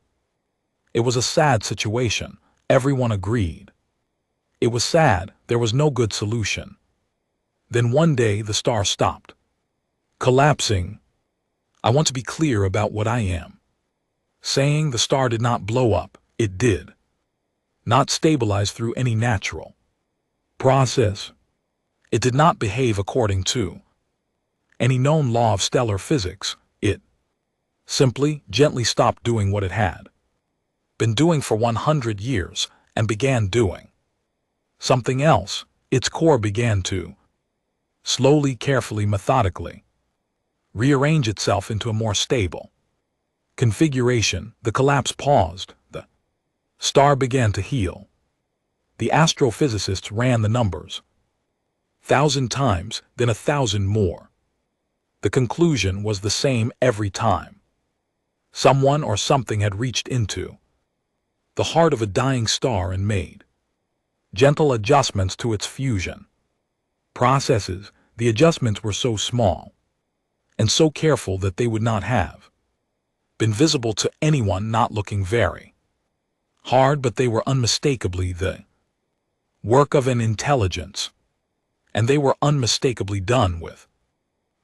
It was a sad situation, everyone agreed. It was sad, there was no good solution. Then one day the star stopped collapsing. I want to be clear about what I am saying. The star did not blow up, it did not stabilize through any natural process. It did not behave according to any known law of stellar physics. It simply, gently stopped doing what it had been doing for 100 years and began doing something else. Its core began to slowly, carefully, methodically rearrange itself into a more stable configuration. The collapse paused. The star began to heal. The astrophysicists ran the numbers 1,000 times, then 1,000 more. The conclusion was the same every time. Someone or something had reached into the heart of a dying star and made gentle adjustments to its fusion processes. The adjustments were so small and so careful that they would not have been visible to anyone not looking very hard, but they were unmistakably the work of an intelligence, and they were unmistakably done with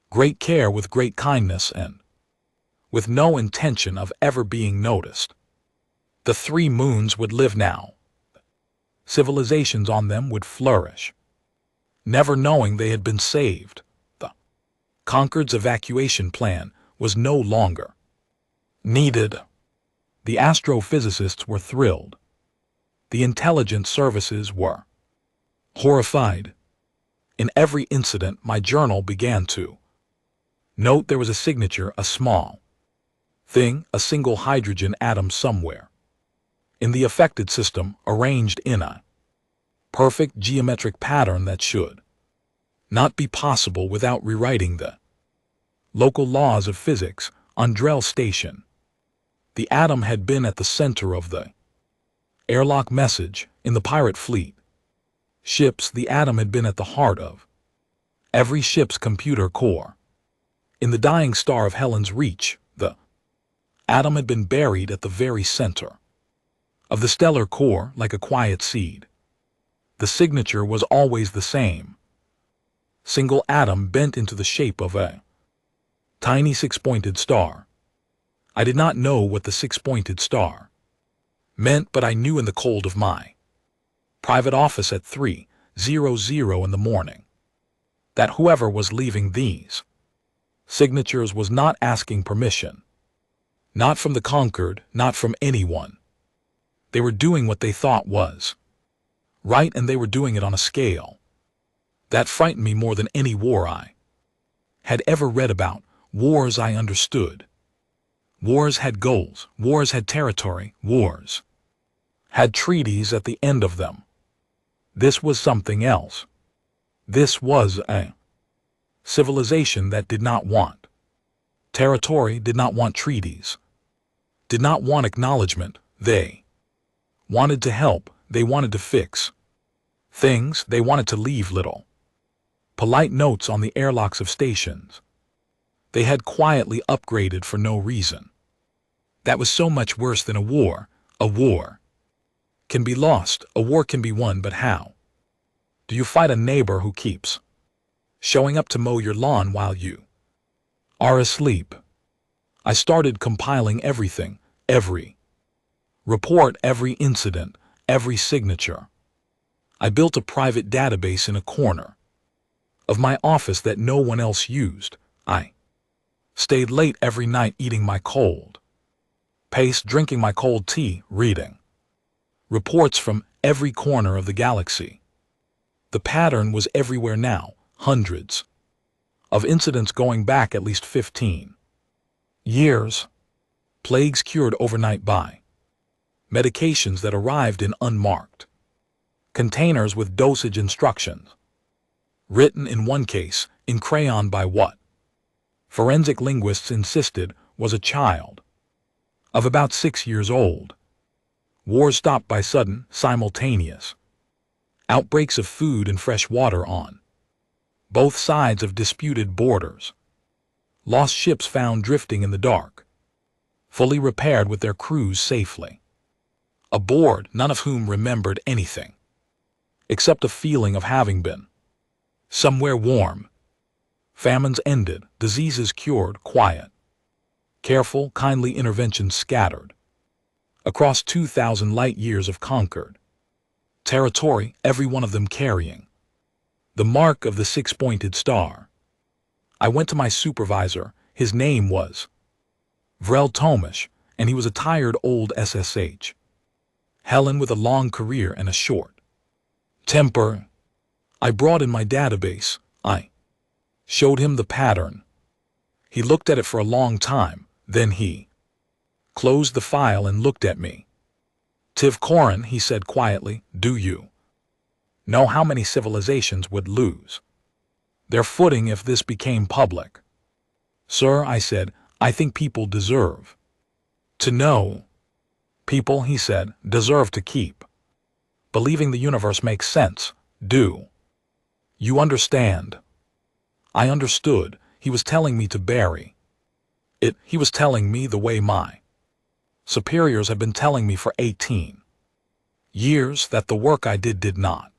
great care, with great kindness, and with no intention of ever being noticed. The 3 moons would live now. Civilizations on them would flourish, never knowing they had been saved. The conquered's evacuation plan was no longer needed. The astrophysicists were thrilled. The intelligence services were horrified. In every incident, my journal began to note there was a signature, a small thing, a single hydrogen atom somewhere in the affected system, arranged in a perfect geometric pattern that should not be possible without rewriting the local laws of physics. On Drell Station, the atom had been at the center of the airlock message. In the pirate fleet ships, the atom had been at the heart of every ship's computer core. In the dying star of Helen's Reach, the atom had been buried at the very center of the stellar core, like a quiet seed. The signature was always the same. Single atom bent into the shape of a tiny 6-pointed star. I did not know what the 6-pointed star meant, but I knew in the cold of my private office at 3:00 in the morning that whoever was leaving these signatures was not asking permission. Not from the conquered, not from anyone. They were doing what they thought was right, and they were doing it on a scale that frightened me more than any war I had ever read about. Wars I understood. Wars had goals. Wars had territory. Wars had treaties at the end of them. This was something else. This was a civilization that did not want territory, did not want treaties, did not want acknowledgement. They wanted to help. They wanted to fix things. They wanted to leave little polite notes on the airlocks of stations. They had quietly upgraded for no reason. That was so much worse than a war. A war can be lost. A war can be won, but how do you fight a neighbor who keeps showing up to mow your lawn while you are asleep? I started compiling everything, every report, every incident, every signature. I built a private database in a corner of my office that no one else used. I stayed late every night eating my cold paste, drinking my cold tea, reading Reports from every corner of the galaxy. The pattern was everywhere now, hundreds of incidents going back at least 15 years. Plagues cured overnight by medications that arrived in unmarked containers with dosage instructions, written in one case in crayon by what forensic linguists insisted was a child of about 6 years old. Wars stopped by sudden, simultaneous outbreaks of food and fresh water on both sides of disputed borders. Lost ships found drifting in the dark, fully repaired with their crews safely aboard, none of whom remembered anything except a feeling of having been somewhere warm. Famines ended, diseases cured, quiet, careful, kindly interventions scattered across 2,000 light years of conquered territory, every one of them carrying the mark of the six-pointed star. I went to my supervisor. His name was Vrel Tomish, and he was a tired old SSH. Helen with a long career and a short temper. I brought in my database. I showed him the pattern. He looked at it for a long time, then he closed the file and looked at me. Tiv Korin, he said quietly, do you know how many civilizations would lose their footing if this became public? Sir, I said, I think people deserve to know. People, he said, deserve to keep believing the universe makes sense. Do you understand? I understood. He was telling me to bury it. He was telling me the way my superiors had been telling me for 18 years, that the work I did not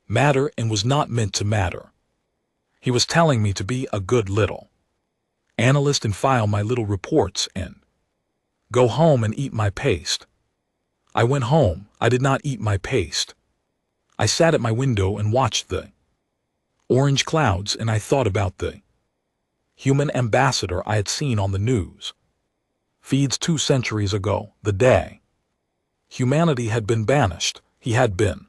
matter and was not meant to matter. He was telling me to be a good little analyst and file my little reports and go home and eat my paste. I went home. I did not eat my paste. I sat at my window and watched the orange clouds, and I thought about the human ambassador I had seen on the news feeds 2 centuries ago, the day humanity had been banished. He had been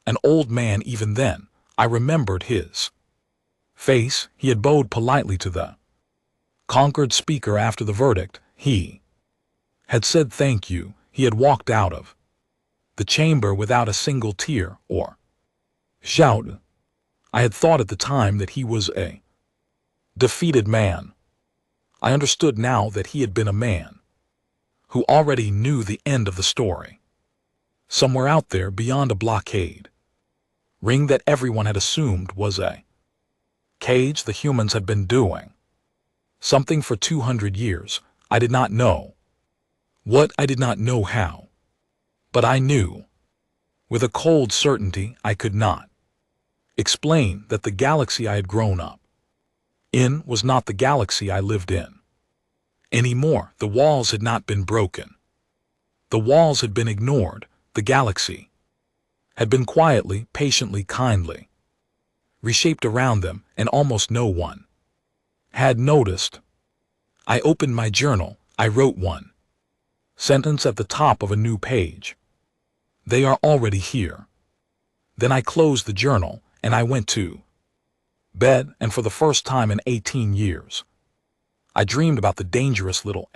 an old man even then. I remembered his face. He had bowed politely to the conquered speaker after the verdict. He had said thank you. He had walked out of the chamber without a single tear or shout. I had thought at the time that he was a defeated man. I understood now that he had been a man who already knew the end of the story. Somewhere out there beyond a blockade ring that everyone had assumed was a cage, the humans had been doing something for 200 years. I did not know what, I did not know how, but I knew with a cold certainty I could not explain that the galaxy I had grown up in was not the galaxy I lived in anymore. The walls had not been broken. The walls had been ignored. The galaxy had been quietly, patiently, kindly reshaped around them, and almost no one had noticed. I opened my journal. I wrote one sentence at the top of a new page. They are already here. Then I closed the journal, and I went to bed, and for the first time in 18 years, I dreamed about the dangerous little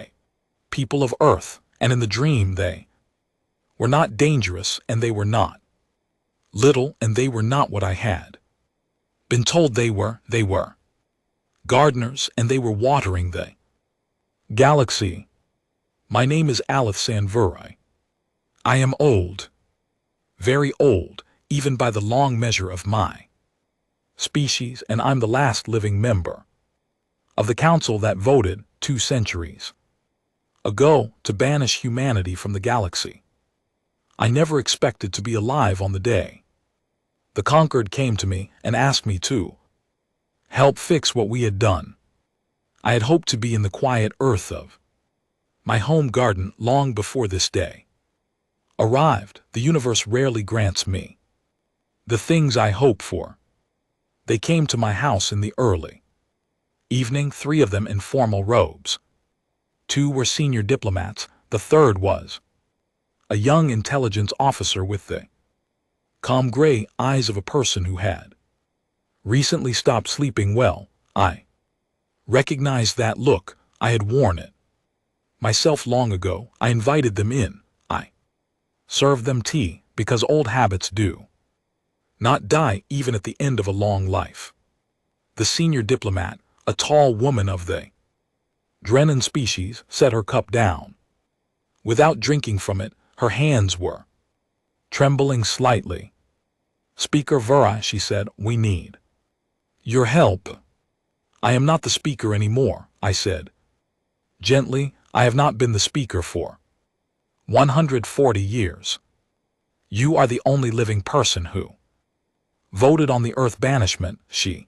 people of Earth, and in the dream they were not dangerous, and they were not little, and they were not what I had been told they were. They were gardeners, and they were watering the galaxy. My name is Aleph Sanvurai. I am old, very old, even by the long measure of my species, and I'm the last living member of the council that voted 2 centuries ago to banish humanity from the galaxy. I never expected to be alive on the day the conquered came to me and asked me to help fix what we had done. I had hoped to be in the quiet earth of my home garden long before this day arrived. The universe rarely grants me the things I hope for. They came to my house in the early evening, 3 of them in formal robes. 2 were senior diplomats. The third was A young intelligence officer with the calm gray eyes of a person who had recently stopped sleeping well. I recognized that look. I had worn it myself long ago. I invited them in. I served them tea, because old habits do not die even at the end of a long life. The senior diplomat, a tall woman of the Drennan species, set her cup down. Without drinking from it, her hands were trembling slightly. "Speaker Vera," she said, "we need your help." "I am not the speaker anymore," I said gently. "I have not been the speaker for 140 years. You are the only living person who voted on the Earth banishment," she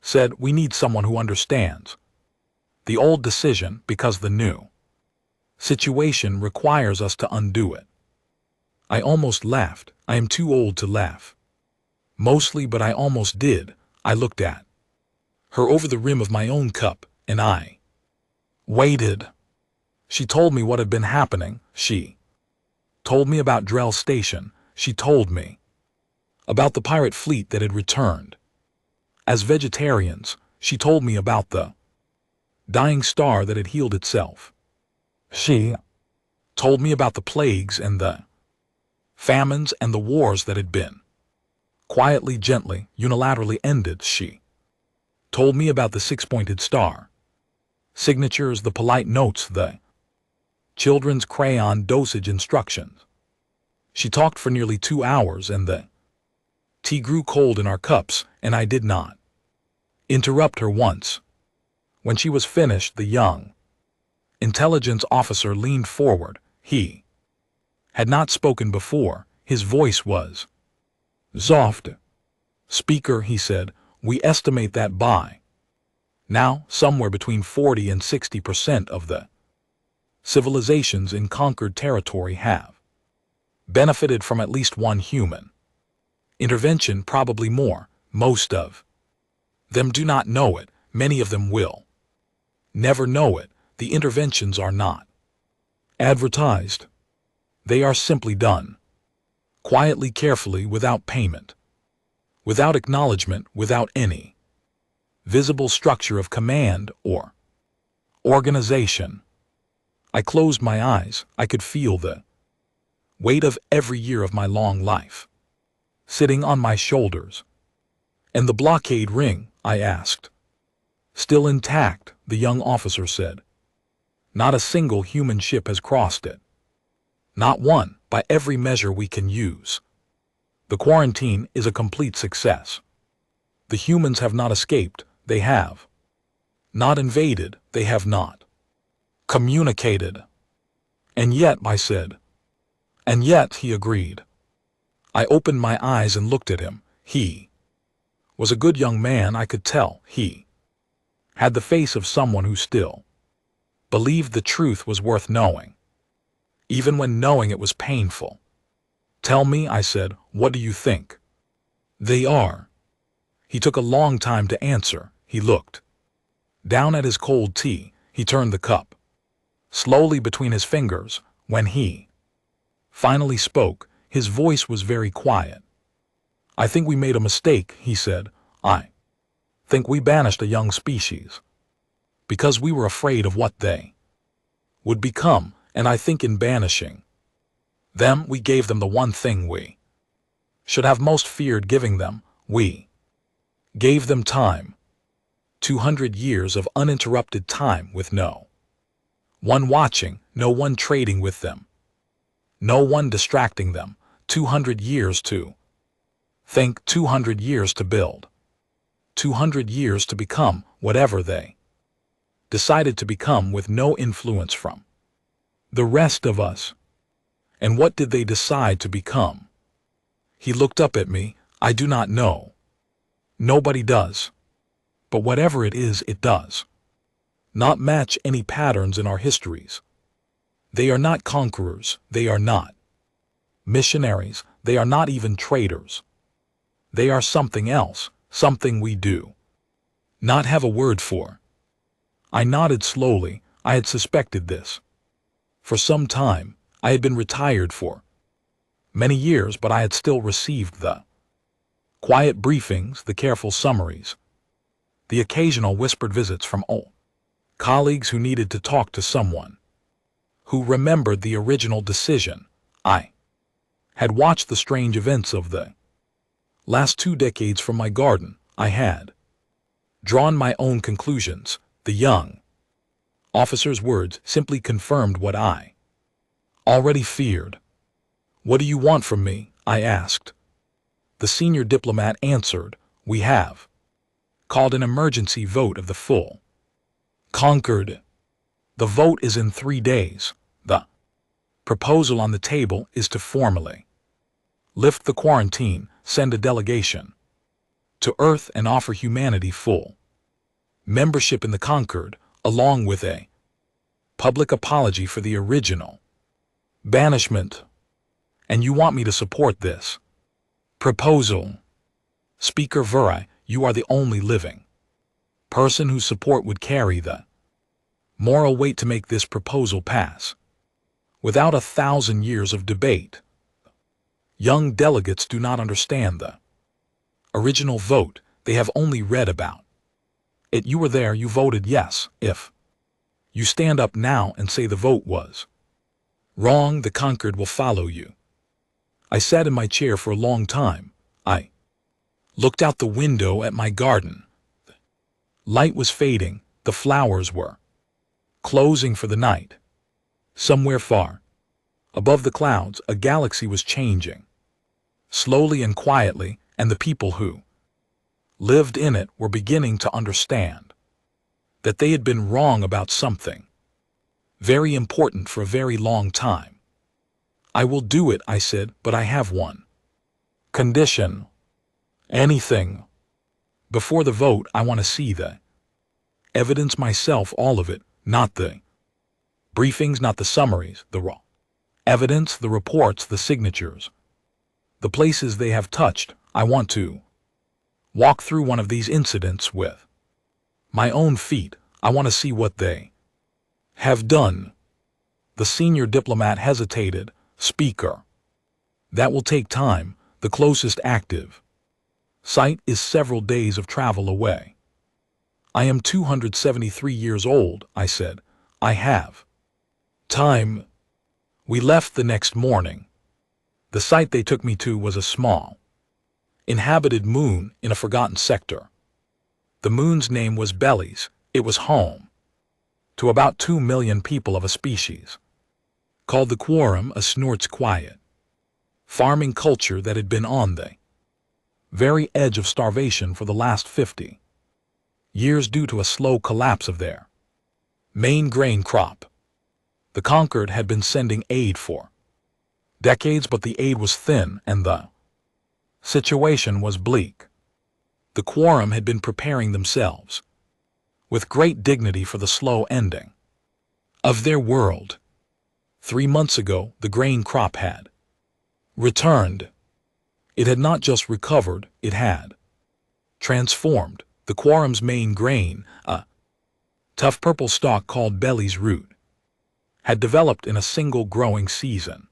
said. "We need someone who understands the old decision, because the new situation requires us to undo it." I almost laughed. I am too old to laugh. Mostly, but I almost did. I looked at her over the rim of my own cup, and I waited. She told me what had been happening. She told me about Drell Station. She told me about the pirate fleet that had returned as vegetarians. She told me about the dying star that had healed itself. She told me about the plagues and the famines and the wars that had been quietly, gently, unilaterally ended. She told me about the six-pointed star signatures, the polite notes, the children's crayon dosage instructions. She talked for nearly 2 hours, and the tea grew cold in our cups, and I did not interrupt her once. When she was finished, the young intelligence officer leaned forward. He had not spoken before. His voice was soft. "Speaker," he said, "we estimate that by now somewhere between 40 and 60% of the civilizations in conquered territory have benefited from at least one human intervention, probably more. Most of them do not know it. Many of them will never know it. The interventions are not advertised. They are simply done quietly, carefully, without payment, without acknowledgement, without any visible structure of command or organization." I closed my eyes. I could feel the weight of every year of my long life sitting on my shoulders. "And the blockade ring?" I asked. "Still intact," the young officer said. "Not a single human ship has crossed it. Not one, by every measure we can use. The quarantine is a complete success. The humans have not escaped. They have not invaded. They have not communicated." "And yet," I said. "And yet," he agreed. I opened my eyes and looked at him. He was a good young man, I could tell. He had the face of someone who still believed the truth was worth knowing, even when knowing it was painful. "Tell me," I said, "what do you think they are?" He took a long time to answer. He looked down at his cold tea. He turned the cup slowly between his fingers. When he finally spoke, his voice was very quiet. "I think we made a mistake," he said. "I think we banished a young species because we were afraid of what they would become, and I think in banishing them, we gave them the one thing we should have most feared giving them. We gave them time. 200 years of uninterrupted time, with no one watching, no one trading with them, no one distracting them. 200 years to think, 200 years to build, 200 years to become whatever they decided to become, with no influence from the rest of us." "And what did they decide to become?" He looked up at me. "I do not know. Nobody does. But whatever it is, it does not match any patterns in our histories. They are not conquerors. They are not missionaries. They are not even traitors. They are something else, something we do not have a word for." I nodded slowly. I had suspected this for some time. I had been retired for many years, but I had still received the quiet briefings, the careful summaries, the occasional whispered visits from old colleagues who needed to talk to someone who remembered the original decision. I had watched the strange events of the last 2 decades from my garden. I had drawn my own conclusions. The young officer's words simply confirmed what I already feared. "What do you want from me?" I asked. The senior diplomat answered, "We have called an emergency vote of the full Concord. The vote is in 3 days. The proposal on the table is to formally lift the quarantine, send a delegation to Earth, and offer humanity full membership in the Concord, along with a public apology for the original banishment. And you want me to support this proposal?" Speaker Vuri, you are the only living person whose support would carry the moral weight to make this proposal pass without 1,000 years of debate. Young delegates do not understand the original vote. They have only read about it. You were there, you voted yes. If you stand up now and say the vote was wrong, the Concord will follow you. I sat in my chair for a long time. I looked out the window at my garden. The light was fading, the flowers were closing for the night. Somewhere far above the clouds, a galaxy was changing, slowly and quietly, and the people who lived in it were beginning to understand that they had been wrong about something very important for a very long time. "I will do it," I said, "but I have one condition." "Anything." "Before the vote, I want to see the evidence myself, all of it, not the briefings, not the summaries, the raw evidence, the reports, the signatures, the places they have touched. I want to walk through one of these incidents with my own feet. I want to see what they have done." The senior diplomat hesitated. "Speaker, that will take time. The closest active site is several days of travel away." "I am 273 years old," I said. "I have time." We left the next morning. The site they took me to was a small, inhabited moon in a forgotten sector. The moon's name was Bellies. It was home to about 2 million people of a species called the Quorum, a snort's quiet farming culture that had been on the very edge of starvation for the last 50 years due to a slow collapse of their main grain crop. The Concord had been sending aid for decades, but the aid was thin and the situation was bleak. The Quorum had been preparing themselves with great dignity for the slow ending of their world. 3 months ago, the grain crop had returned. It had not just recovered, it had transformed. The Quorum's main grain, a tough purple stalk called Belly's root, had developed in a single growing season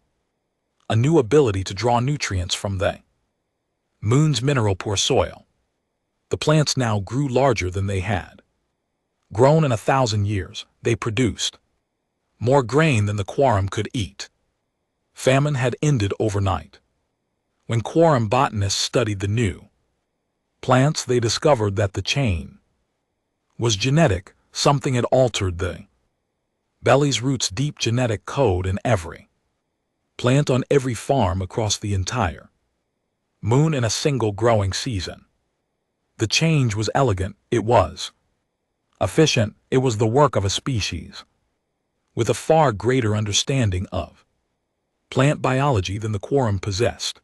a new ability to draw nutrients from the moon's mineral-poor soil. The plants now grew larger than they had grown in 1,000 years. They produced more grain than the Quorum could eat. Famine had ended overnight. When Quorum botanists studied the new plants, they discovered that the chain was genetic. Something had altered the Belly's root's deep genetic code in every plant on every farm across the entire moon in a single growing season. The change was elegant, it was efficient, it was the work of a species with a far greater understanding of plant biology than the Quorum possessed,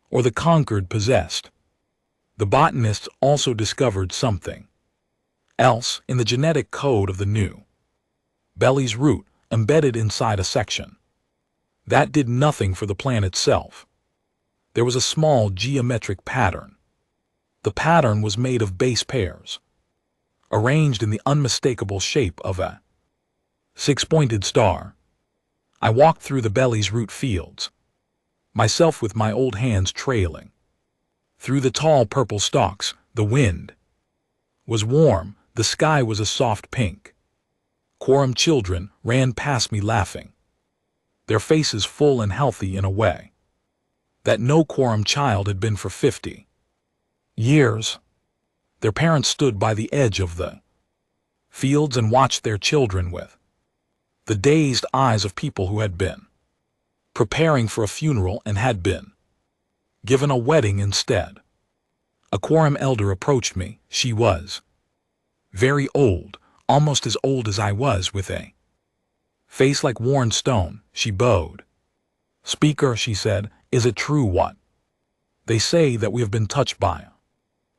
or the Concord possessed. The botanists also discovered something else in the genetic code of the new Belly's root, embedded inside a section that did nothing for the plant itself. There was a small geometric pattern. The pattern was made of base pairs, arranged in the unmistakable shape of a 6-pointed star. I walked through the belly's root fields, myself with my old hands trailing. Through the tall purple stalks, the wind was warm, the sky was a soft pink. Quorum children ran past me laughing, their faces full and healthy in a way that no quorum child had been for 50 years. Their parents stood by the edge of the fields and watched their children with the dazed eyes of people who had been preparing for a funeral and had been given a wedding instead. A quorum elder approached me. She was very old, almost as old as I was, with a face like worn stone. She bowed. "Speaker," she said, "is it true what they say, that we have been touched by a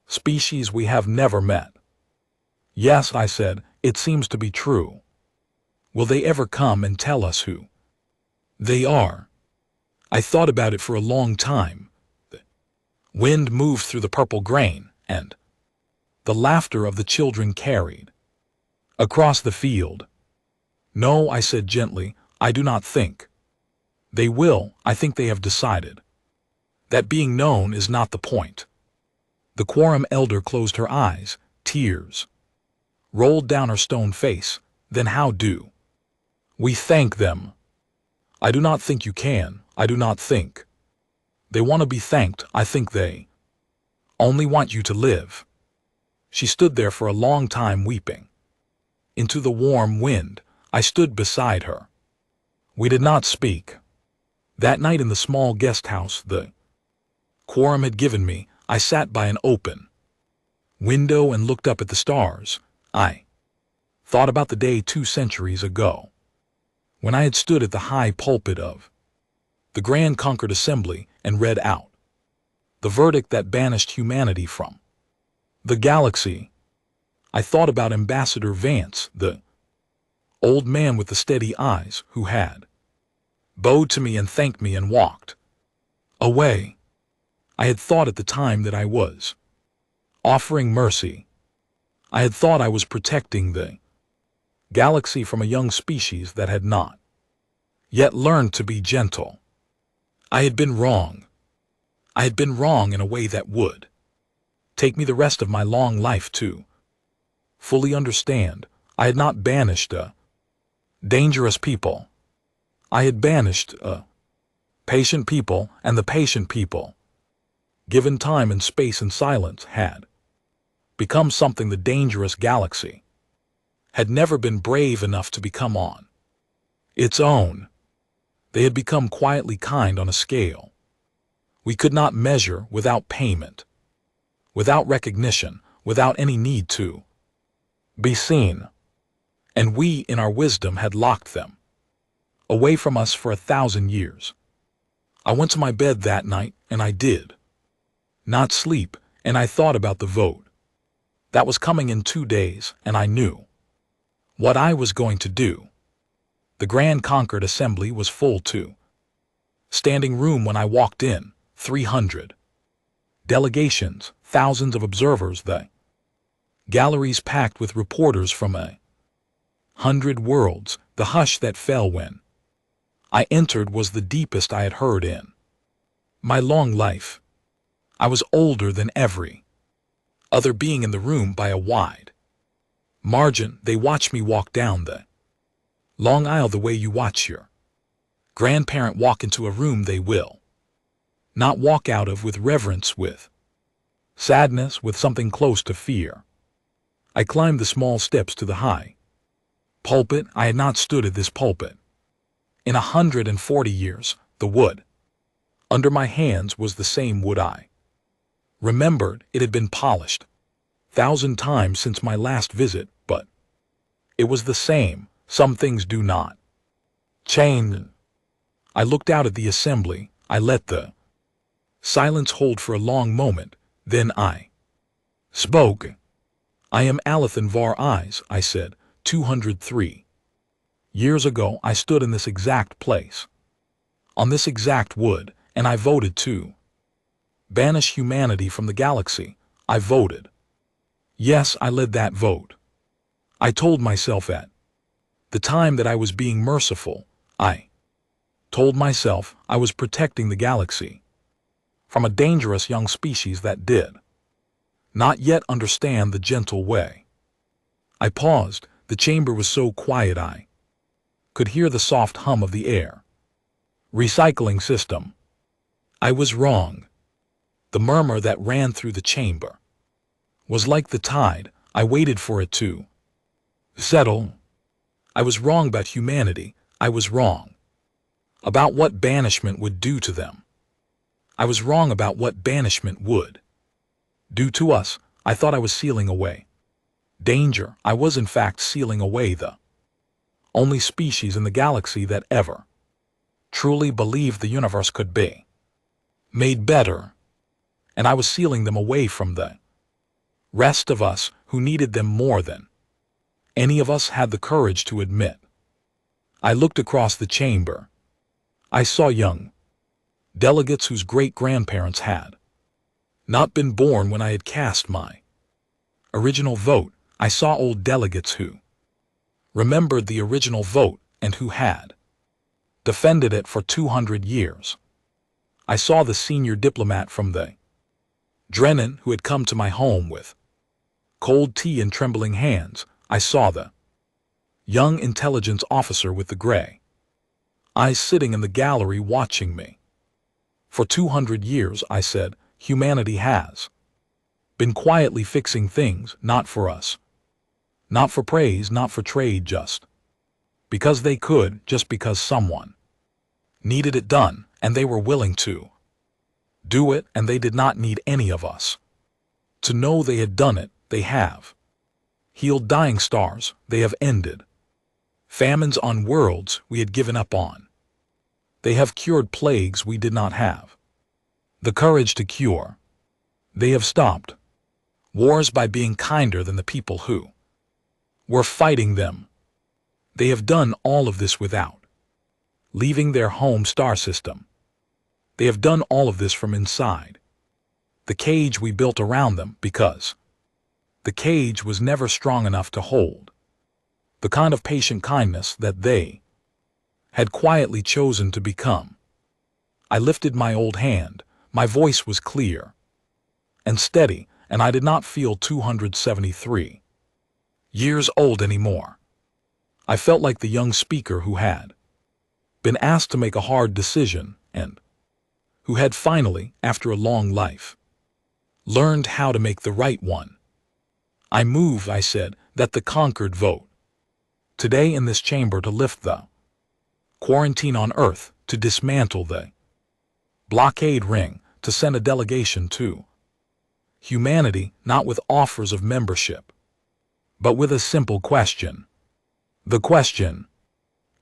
species we have never met?" "Yes," I said, "it seems to be true." "Will they ever come and tell us who they are?" I thought about it for a long time. The wind moved through the purple grain, and the laughter of the children carried across the field. "No," I said gently, "I do not think they will. I think they have decided that being known is not the point." The quorum elder closed her eyes. Tears rolled down her stone face. "Then how do we thank them?" "I do not think you can. I do not think they want to be thanked. I think they only want you to live." She stood there for a long time weeping into the warm wind. I stood beside her. We did not speak. That night in the small guest house the quorum had given me, I sat by an open window and looked up at the stars. I thought about the day 2 centuries ago, when I had stood at the high pulpit of the Grand Conquered Assembly and read out the verdict that banished humanity from the galaxy. I thought about Ambassador Vance, the old man with the steady eyes, who had bowed to me and thanked me and walked away. I had thought at the time that I was offering mercy. I had thought I was protecting the galaxy from a young species that had not yet learned to be gentle. I had been wrong. I had been wrong in a way that would take me the rest of my long life to fully understand. I had not banished a dangerous people. I had banished a patient people, and the patient people, given time and space and silence, had become something the dangerous galaxy had never been brave enough to become on its own. They had become quietly kind on a scale we could not measure, without payment, without recognition, without any need to be seen. And we, in our wisdom, had locked them away from us for 1,000 years. I went to my bed that night, and I did not sleep, and I thought about the vote that was coming in 2 days, and I knew what I was going to do. The Grand Conquered Assembly was full too. Standing room when I walked in, 300 delegations, thousands of observers, the galleries packed with reporters from 100 worlds. The hush that fell when I entered was the deepest I had heard in my long life. I was older than every other being in the room by a wide margin. They watched me walk down the long aisle the way you watch your grandparent walk into a room they will not walk out of, with reverence, with sadness, with something close to fear. I climbed the small steps to the high pulpit. I had not stood at this pulpit in 140 years. The wood under my hands was the same wood I remembered. It had been polished 1,000 times since my last visit, but it was the same. Some things do not change. I looked out at the assembly. I let the silence hold for a long moment. Then I spoke. "I am Alathan Var Eyes," I said. 203 years ago I stood in this exact place, on this exact wood, and I voted to banish humanity from the galaxy. I voted. Yes, I led that vote. I told myself at the time that I was being merciful. I Told myself I was protecting the galaxy from a dangerous young species that did not yet understand the gentle way. I paused. The chamber was so quiet I could hear the soft hum of the air. Recycling system. I was wrong. The murmur that ran through the chamber was like the tide. I waited for it to settle. I was wrong about humanity. I was wrong about what banishment would do to them. I was wrong about what banishment would do to us. I thought I was sealing away danger. I was in fact sealing away the only species in the galaxy that ever truly believed the universe could be made better, and I was sealing them away from the rest of us who needed them more than any of us had the courage to admit. I looked across the chamber. I saw young delegates whose great-grandparents had not been born when I had cast my original vote. I saw old delegates who remembered the original vote and who had defended it for 200 years. I saw the senior diplomat from the Drennan who had come to my home with cold tea and trembling hands. I saw the young intelligence officer with the gray eyes sitting in the gallery watching me. For 200 years, I said, humanity has been quietly fixing things, not for us, not for praise, not for trade, just because they could, just because someone needed it done, and they were willing to do it, and they did not need any of us to know they had done it. They have healed dying stars. They have ended famines on worlds we had given up on. They have cured plagues we did not have the courage to cure. They have stopped wars by being kinder than the people who were fighting them. They have done all of this without leaving their home star system. They have done all of this from inside the cage we built around them, because the cage was never strong enough to hold the kind of patient kindness that they had quietly chosen to become. I lifted my old hand. My voice was clear and steady, and I did not feel 273 years old anymore. I felt like the young speaker who had been asked to make a hard decision and who had finally, after a long life, learned how to make the right one. I move, I said, that the conquered vote today in this chamber to lift the quarantine on Earth, to dismantle the blockade ring, to send a delegation to humanity, not with offers of membership, but with a simple question. The question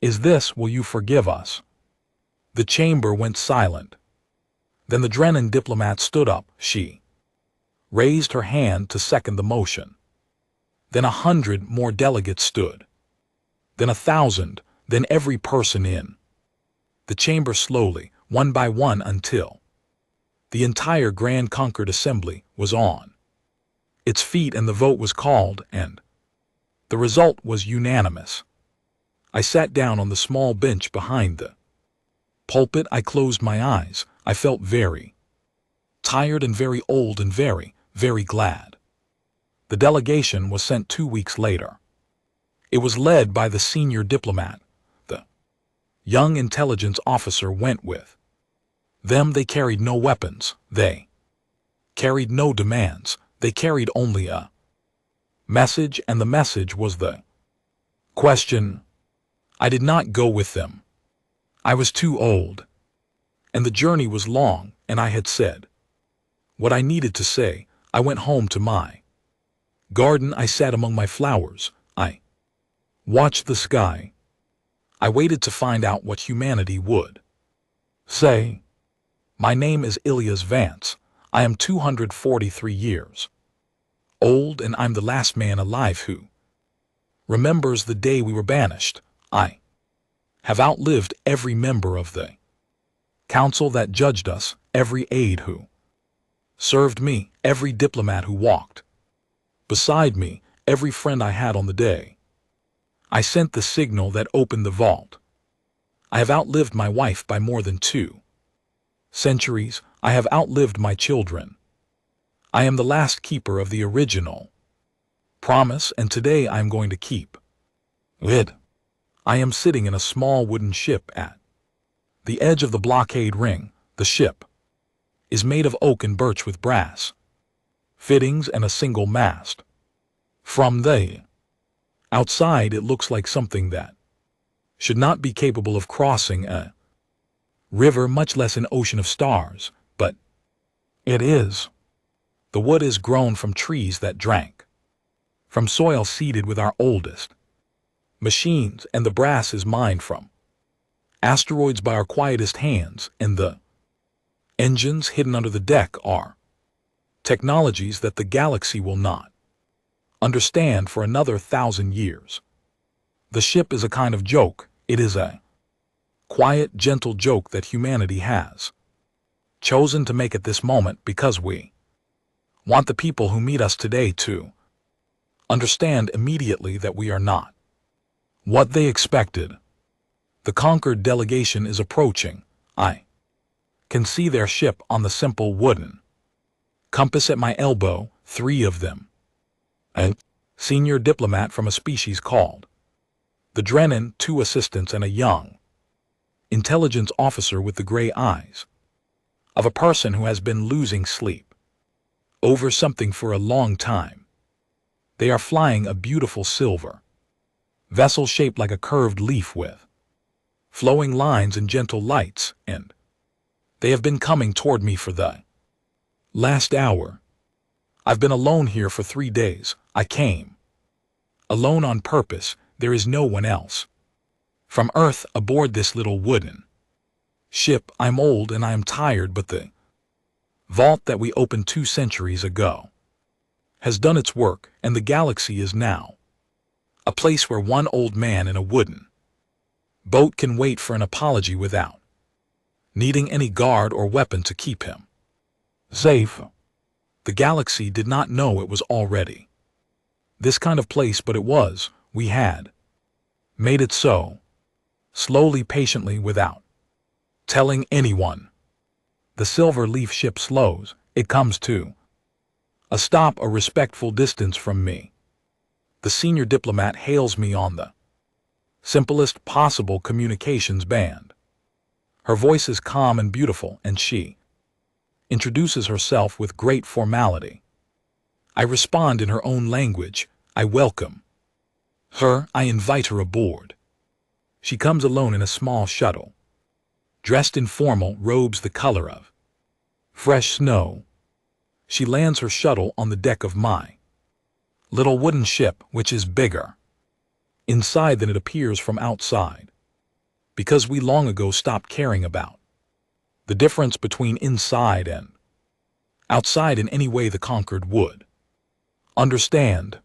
is this: will you forgive us? The chamber went silent. Then the Drennan diplomat stood up. She raised her hand to second the motion. Then 100 more delegates stood. Then 1,000, then every person in the chamber slowly, one by one, until the entire Grand Conquered Assembly was on its feet and the vote was called, and the result was unanimous. I sat down on the small bench behind the pulpit. I closed my eyes. I felt very tired and very old and very, very glad. The delegation was sent 2 weeks later. It was led by the senior diplomat. The young intelligence officer went with them. They carried no weapons. They carried no demands. They carried only a message, and the message was the question. I did not go with them. I was too old, and the journey was long, and I had said what I needed to say. I went home to my garden. I sat among my flowers. I watched the sky. I waited to find out what humanity would say. My name is Ilyas Vance. I am 243 years old, and I'm the last man alive who remembers the day we were banished. I have outlived every member of the council that judged us, every aide who served me, every diplomat who walked beside me, every friend I had on the day I sent the signal that opened the vault. I have outlived my wife by more than 2 centuries. I have outlived my children. I am the last keeper of the original promise, and today I am going to keep it. I am sitting in a small wooden ship at the edge of the blockade ring. The ship is made of oak and birch with brass fittings and a single mast. From the outside, it looks like something that should not be capable of crossing a river, much less an ocean of stars, but it is. The wood is grown from trees that drank from soil seeded with our oldest machines, and the brass is mined from asteroids by our quietest hands, and the engines hidden under the deck are technologies that the galaxy will not understand for another 1,000 years. The ship is a kind of joke. It is a quiet, gentle joke that humanity has chosen to make at this moment, because we want the people who meet us today to understand immediately that we are not what they expected. The conquered delegation is approaching. I can see their ship on the simple wooden compass at my elbow, 3 of them. A senior diplomat from a species called the Drennan, 2 assistants, and a young intelligence officer with the gray eyes of a person who has been losing sleep over something for a long time. They are flying a beautiful silver vessel shaped like a curved leaf with flowing lines and gentle lights, and they have been coming toward me for the last hour. I've been alone here for 3 days. I came alone on purpose. There is no one else from Earth aboard this little wooden ship. I'm old and I am tired, but the vault that we opened 2 centuries ago has done its work, and the galaxy is now a place where one old man in a wooden boat can wait for an apology without needing any guard or weapon to keep him safe. The galaxy did not know it was already this kind of place, but it was. We had made it so, slowly, patiently, without telling anyone. The silver leaf ship slows. It comes to a stop a respectful distance from me. The senior diplomat hails me on the simplest possible communications band. Her voice is calm and beautiful, and she introduces herself with great formality. I respond in her own language. I welcome her. I invite her aboard. She comes alone in a small shuttle, dressed in formal robes the color of fresh snow. She lands her shuttle on the deck of my little wooden ship, which is bigger inside than it appears from outside, because we long ago stopped caring about the difference between inside and outside in any way the conquered would understand.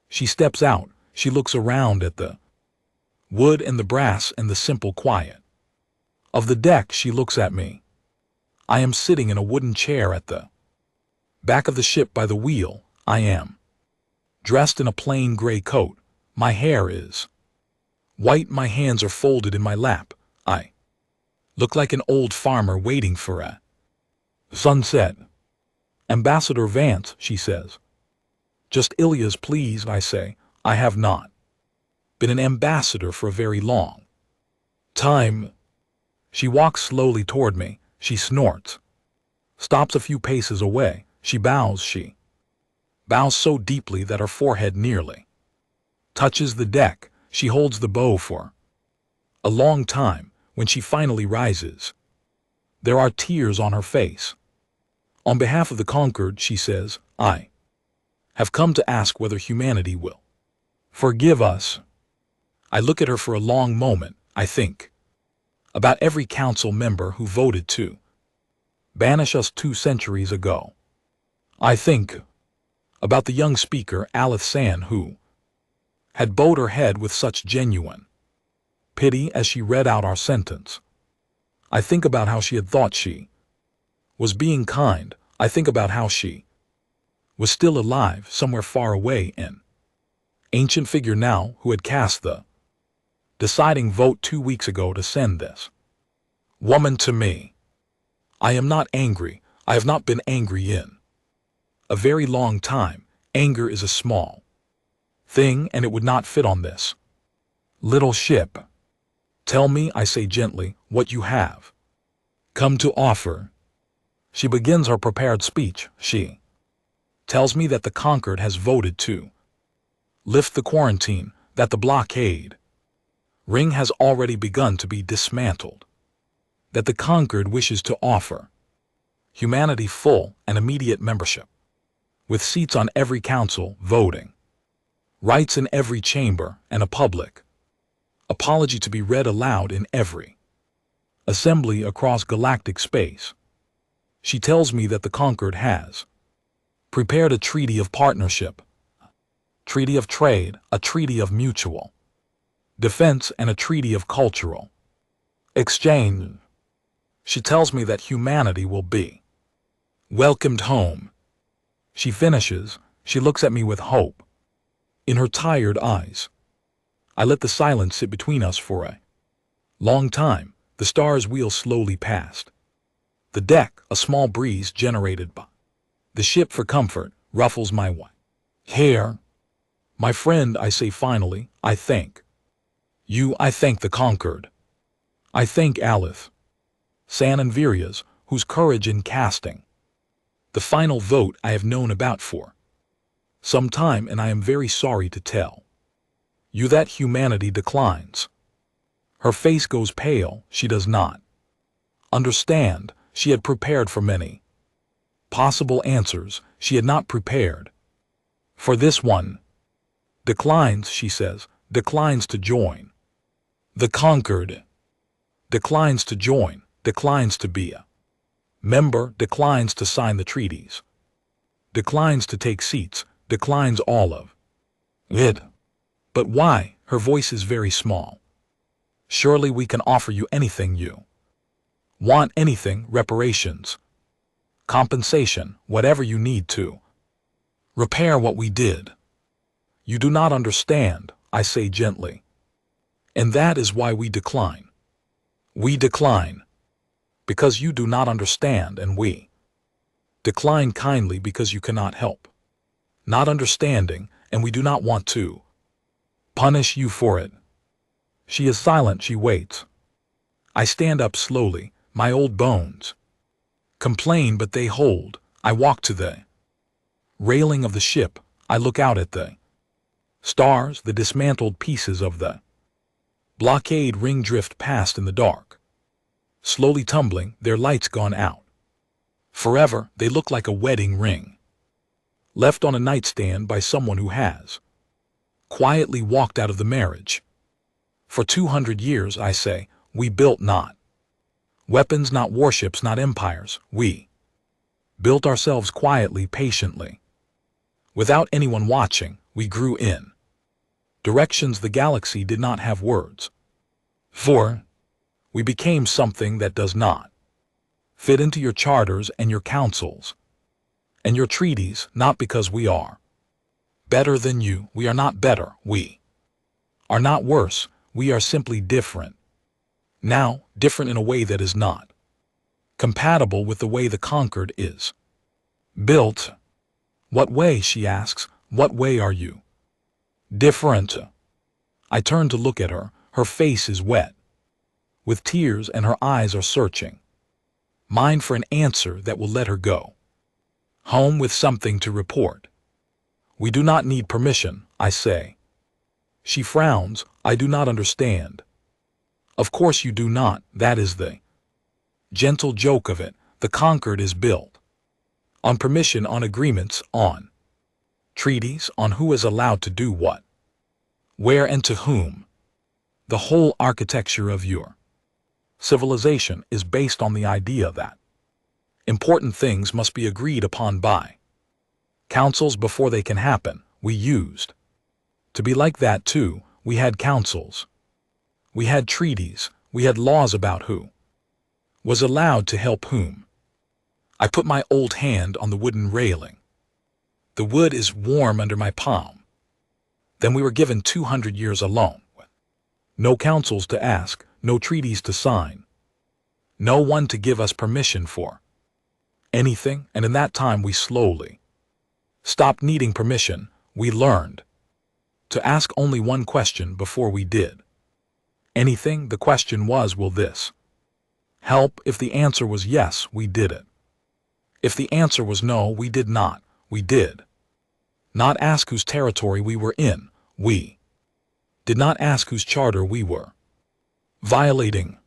She steps out. She looks around at the wood and the brass and the simple quiet of the deck. She looks at me. I am sitting in a wooden chair at the back of the ship by the wheel. I am dressed in a plain gray coat. My hair is white. My hands are folded in my lap. I look like an old farmer waiting for a sunset. Ambassador Vance, she says. Just Ilya's, please, I say. I have not been an ambassador for a very long time. She walks slowly toward me. She snorts, stops a few paces away. She bows. She bows so deeply that her forehead nearly touches the deck. She holds the bow for a long time. When she finally rises, there are tears on her face. On behalf of the conquered, she says, I have come to ask whether humanity will forgive us. I look at her for a long moment. I think about every council member who voted to banish us 2 centuries ago. I think about the young speaker, Alith San, who had bowed her head with such genuine pity as she read out our sentence. I think about how she had thought she was being kind. I think about how she was still alive somewhere far away, an ancient figure now who had cast the deciding vote 2 weeks ago to send this woman to me. I am not angry. I have not been angry in a very long time. Anger is a small thing and it would not fit on this little ship. Tell me, I say gently, what you have come to offer. She begins her prepared speech. She tells me that the conquered has voted to lift the quarantine, that the blockade ring has already begun to be dismantled, that the conquered wishes to offer humanity full and immediate membership, with seats on every council, voting rights in every chamber, and a public apology to be read aloud in every assembly across galactic space. She tells me that the conquered has prepared a treaty of partnership, treaty of trade, a treaty of mutual defense, and a treaty of cultural exchange. She tells me that humanity will be welcomed home. She finishes. She looks at me with hope in her tired eyes. I let the silence sit between us for a long time. The stars wheel slowly past the deck. A small breeze generated by the ship for comfort ruffles my white hair. My friend, I say finally, I thank you. I thank the conquered. I thank Alith, San and Virias, whose courage in casting the final vote I have known about for some time, and I am very sorry to tell you that humanity declines. Her face goes pale. She does not understand. She had prepared for many possible answers. She had not prepared for this one. Declines, she says, declines to join the conquered, declines to join, declines to be a member, declines to sign the treaties, declines to take seats, declines all of it. But why? Her voice is very small. Surely we can offer you anything you want, anything, reparations, compensation, whatever you need to repair what we did. You do not understand, I say gently. And that is why we decline. We decline because you do not understand, and we decline kindly because you cannot help not understanding, and we do not want to punish you for it. She is silent. She waits. I stand up slowly. My old bones complain, but they hold. I walk to the railing of the ship. I look out at the stars. The dismantled pieces of the blockade ring drift past in the dark, slowly tumbling, their lights gone out forever. They look like a wedding ring left on a nightstand by someone who has quietly walked out of the marriage. For 200 years, I say, we built not weapons, not warships, not empires. We built ourselves quietly, patiently. Without anyone watching, we grew in directions the galaxy did not have words for. We became something that does not fit into your charters and your councils and your treaties, not because we are better than you. We are not better. We are not worse. We are simply different. Now, different in a way that is not compatible with the way the conquered is built. What way? She asks. What way are you different? I turn to look at her. Her face is wet with tears and her eyes are searching mine for an answer that will let her go home with something to report. We do not need permission, I say. She frowns. I do not understand. Of course you do not. That is the gentle joke of it. The conquered is built on permission, on agreements, on treaties, on who is allowed to do what, where, and to whom. The whole architecture of your civilization is based on the idea that important things must be agreed upon by councils before they can happen. We used to be like that too. We had councils. We had treaties. We had laws about who was allowed to help whom. I put my old hand on the wooden railing. The wood is warm under my palm. Then we were given 200 years alone. No councils to ask, no treaties to sign. No one to give us permission for anything, and in that time we slowly stopped needing permission. We learned to ask only one question before we did anything. The question was, will this help? If the answer was yes, we did it. If the answer was no, we did not. We did not ask whose territory we were in. We did not ask whose charter we were violating.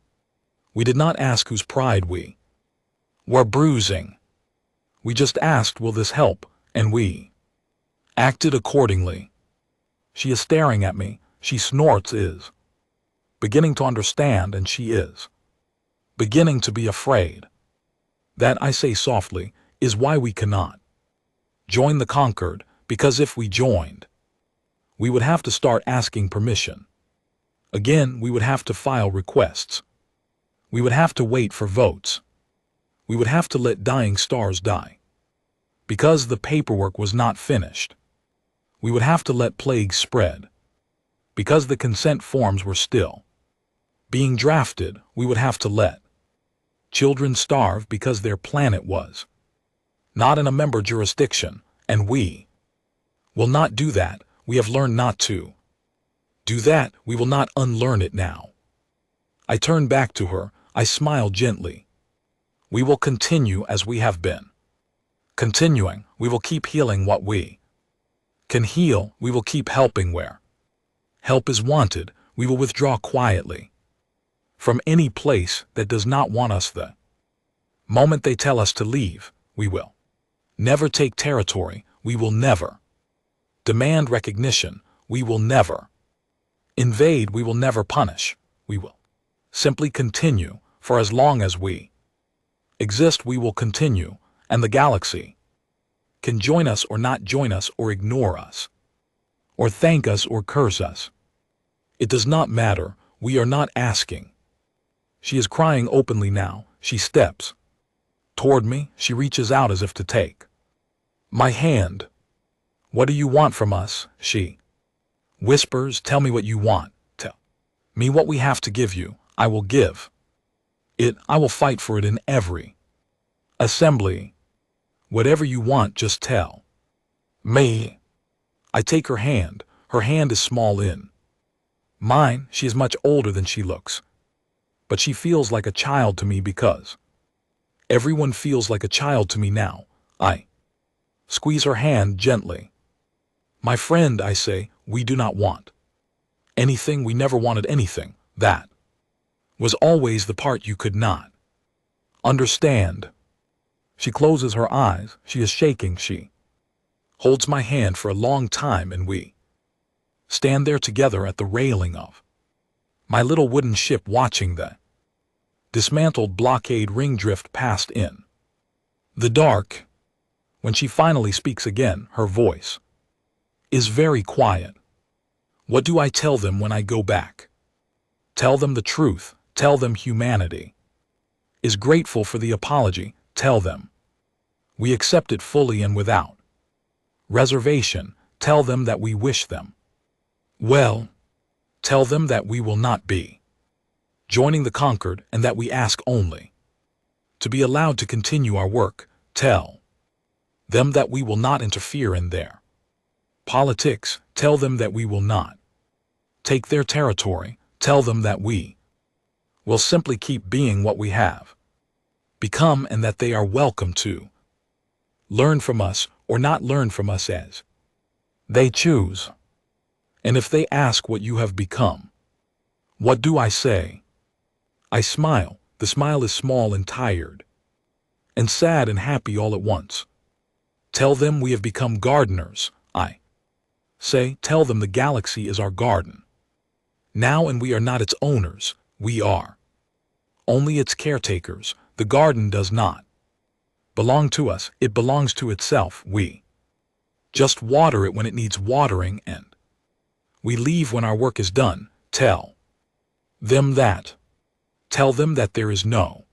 We did not ask whose pride we were bruising. We just asked, will this help? And we acted accordingly. She is staring at me. She snorts, is beginning to understand, and she is beginning to be afraid. That, I say softly, is why we cannot join the conquered, because if we joined, we would have to start asking permission. Again, we would have to file requests. We would have to wait for votes. We would have to let dying stars die. Because the paperwork was not finished. We would have to let plagues spread. Because the consent forms were still being drafted, we would have to let children starve because their planet was not in a member jurisdiction, and we will not do that. We have learned not to do that. We will not unlearn it now. I turn back to her. I smile gently. We will continue as we have been continuing. We will keep healing what we can heal. We will keep helping where help is wanted. We will withdraw quietly from any place that does not want us. The moment they tell us to leave, we will never take territory. We will never demand recognition. We will never invade. We will never punish. We will simply continue. For as long as we exist, we will continue, and the galaxy can join us or not join us, or ignore us, or thank us or curse us. It does not matter. We are not asking. She is crying openly now. She steps toward me. She reaches out as if to take my hand. What do you want from us? She whispers. Tell me what you want. Tell me what we have to give you. I will give it. I will fight for it in every assembly. Whatever you want, just tell me. I take her hand. Her hand is small in mine. She is much older than she looks, but she feels like a child to me because everyone feels like a child to me now. I squeeze her hand gently. My friend, I say, we do not want anything. We never wanted anything. That was always the part you could not understand. She closes her eyes. She is shaking. She holds my hand for a long time, and we stand there together at the railing of my little wooden ship, watching the dismantled blockade ring drift past in the dark. When she finally speaks again, her voice is very quiet. What do I tell them when I go back? Tell them the truth. Tell them humanity is grateful for the apology. Tell them we accept it fully and without reservation. Tell them that we wish them well. Tell them that we will not be joining the conquered, and that we ask only to be allowed to continue our work. Tell them that we will not interfere in their politics. Tell them that we will not take their territory. Tell them that we will simply keep being what we have become, and that they are welcome to learn from us or not learn from us as they choose. And if they ask what you have become, what do I say? I smile. The smile is small and tired, and sad and happy all at once. Tell them we have become gardeners. I say, tell them the galaxy is our garden now, and we are not its owners. We are only its caretakers. The garden does not belong to us. It belongs to itself. We just water it when it needs watering, and we leave when our work is done. Tell them that. Tell them that there is no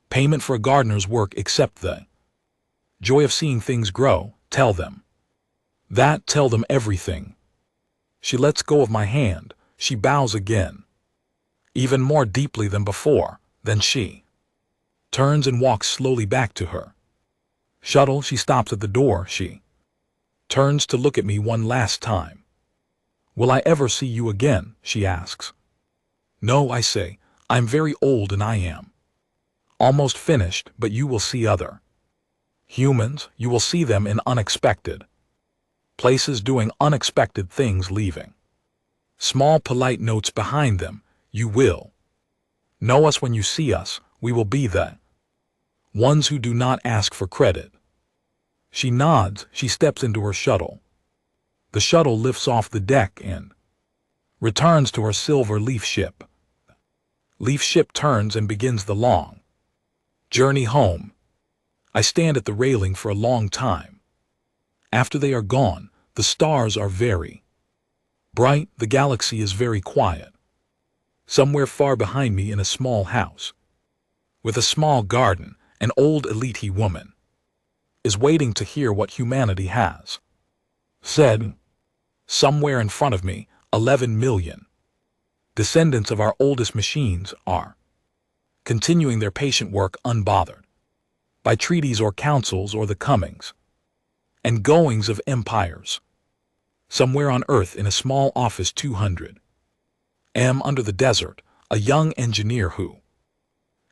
payment for a gardener's work except the joy of seeing things grow. Tell them that. Tell them everything. She lets go of my hand. She bows again, even more deeply than before. Then she turns and walks slowly back to her shuttle. She stops at the door. She turns to look at me one last time. Will I ever see you again? She asks. No, I say. I'm very old and I am almost finished, but you will see other humans. You will see them in unexpected places doing unexpected things, leaving small polite notes behind them. You will know us when you see us. We will be the ones who do not ask for credit. She nods. She steps into her shuttle. The shuttle lifts off the deck and returns to her silver leaf ship. Leaf ship turns and begins the long journey home. I stand at the railing for a long time. After they are gone, the stars are very bright. The galaxy is very quiet. Somewhere far behind me, in a small house with a small garden, an old elite woman is waiting to hear what humanity has said. Somewhere in front of me, 11 million descendants of our oldest machines are continuing their patient work unbothered by treaties or councils or the comings and goings of empires. Somewhere on Earth, in a small office 200 under the desert, a young engineer who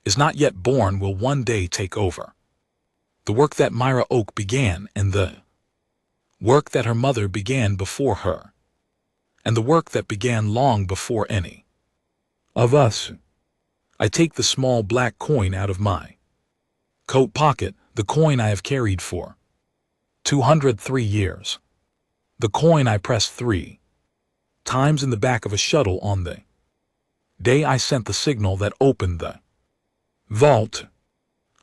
is not yet born will one day take over the work that Myra Oak began, and the work that her mother began before her, and the work that began long before any of us. I take the small black coin out of my coat pocket, the coin I have carried for 203 years. The coin I pressed 3 times in the back of a shuttle on the day I sent the signal that opened the vault.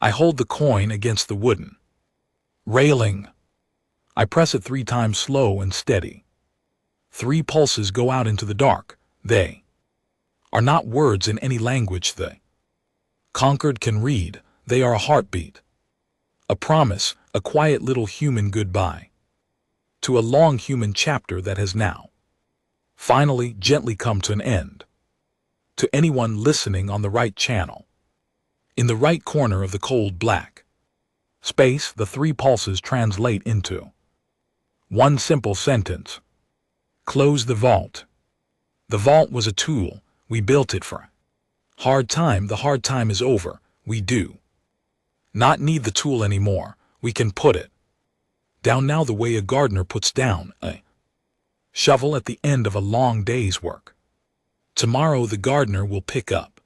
I hold the coin against the wooden railing. I press it 3 times, slow and steady. 3 pulses go out into the dark. They are not words in any language the conquered can read. They are a heartbeat, a promise, a quiet little human goodbye to a long human chapter that has now finally gently come to an end. To anyone listening on the right channel, in the right corner of the cold black space, the 3 pulses translate into one simple sentence: close the vault. The vault was a tool. We built it for hard time. The hard time is over. We do not need the tool anymore. We can put it down now, the way a gardener puts down a shovel at the end of a long day's work. Tomorrow the gardener will pick up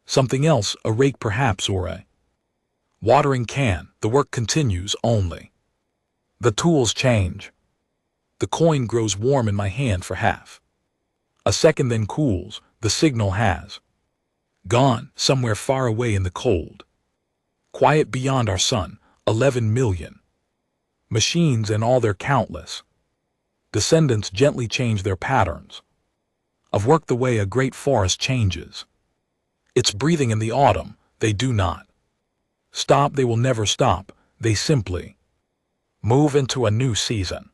something else, a rake perhaps, or a watering can. The work continues, only the tools change. The coin grows warm in my hand for half a second, then cools. The signal has gone somewhere far away in the cold quiet beyond our sun. 11 million machines and all their countless descendants gently change their patterns of work the way a great forest changes its breathing in the autumn. They do not stop. They will never stop. They simply move into a new season.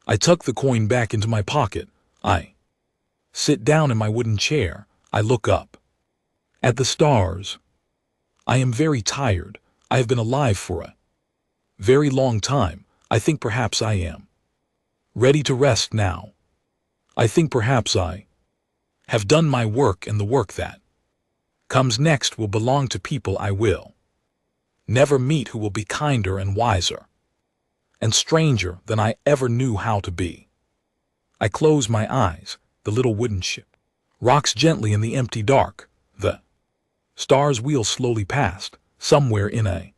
I tuck the coin back into my pocket. I sit down in my wooden chair. I look up at the stars. I am very tired. I have been alive for a very long time. I think perhaps I am ready to rest now. I think perhaps I have done my work, and the work that comes next will belong to people I will never meet, who will be kinder and wiser and stranger than I ever knew how to be. I close my eyes. The little wooden ship rocks gently in the empty dark. The stars wheel slowly past, somewhere in a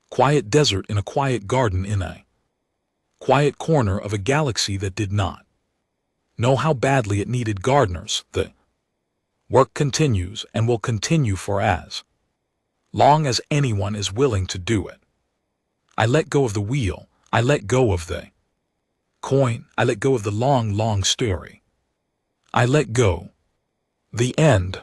quiet desert, in a quiet garden, in a quiet corner of a galaxy that did not know how badly it needed gardeners. The work continues and will continue for as long as anyone is willing to do it. I let go of the wheel. I let go of the coin. I let go of the long, long story. I let go. The end.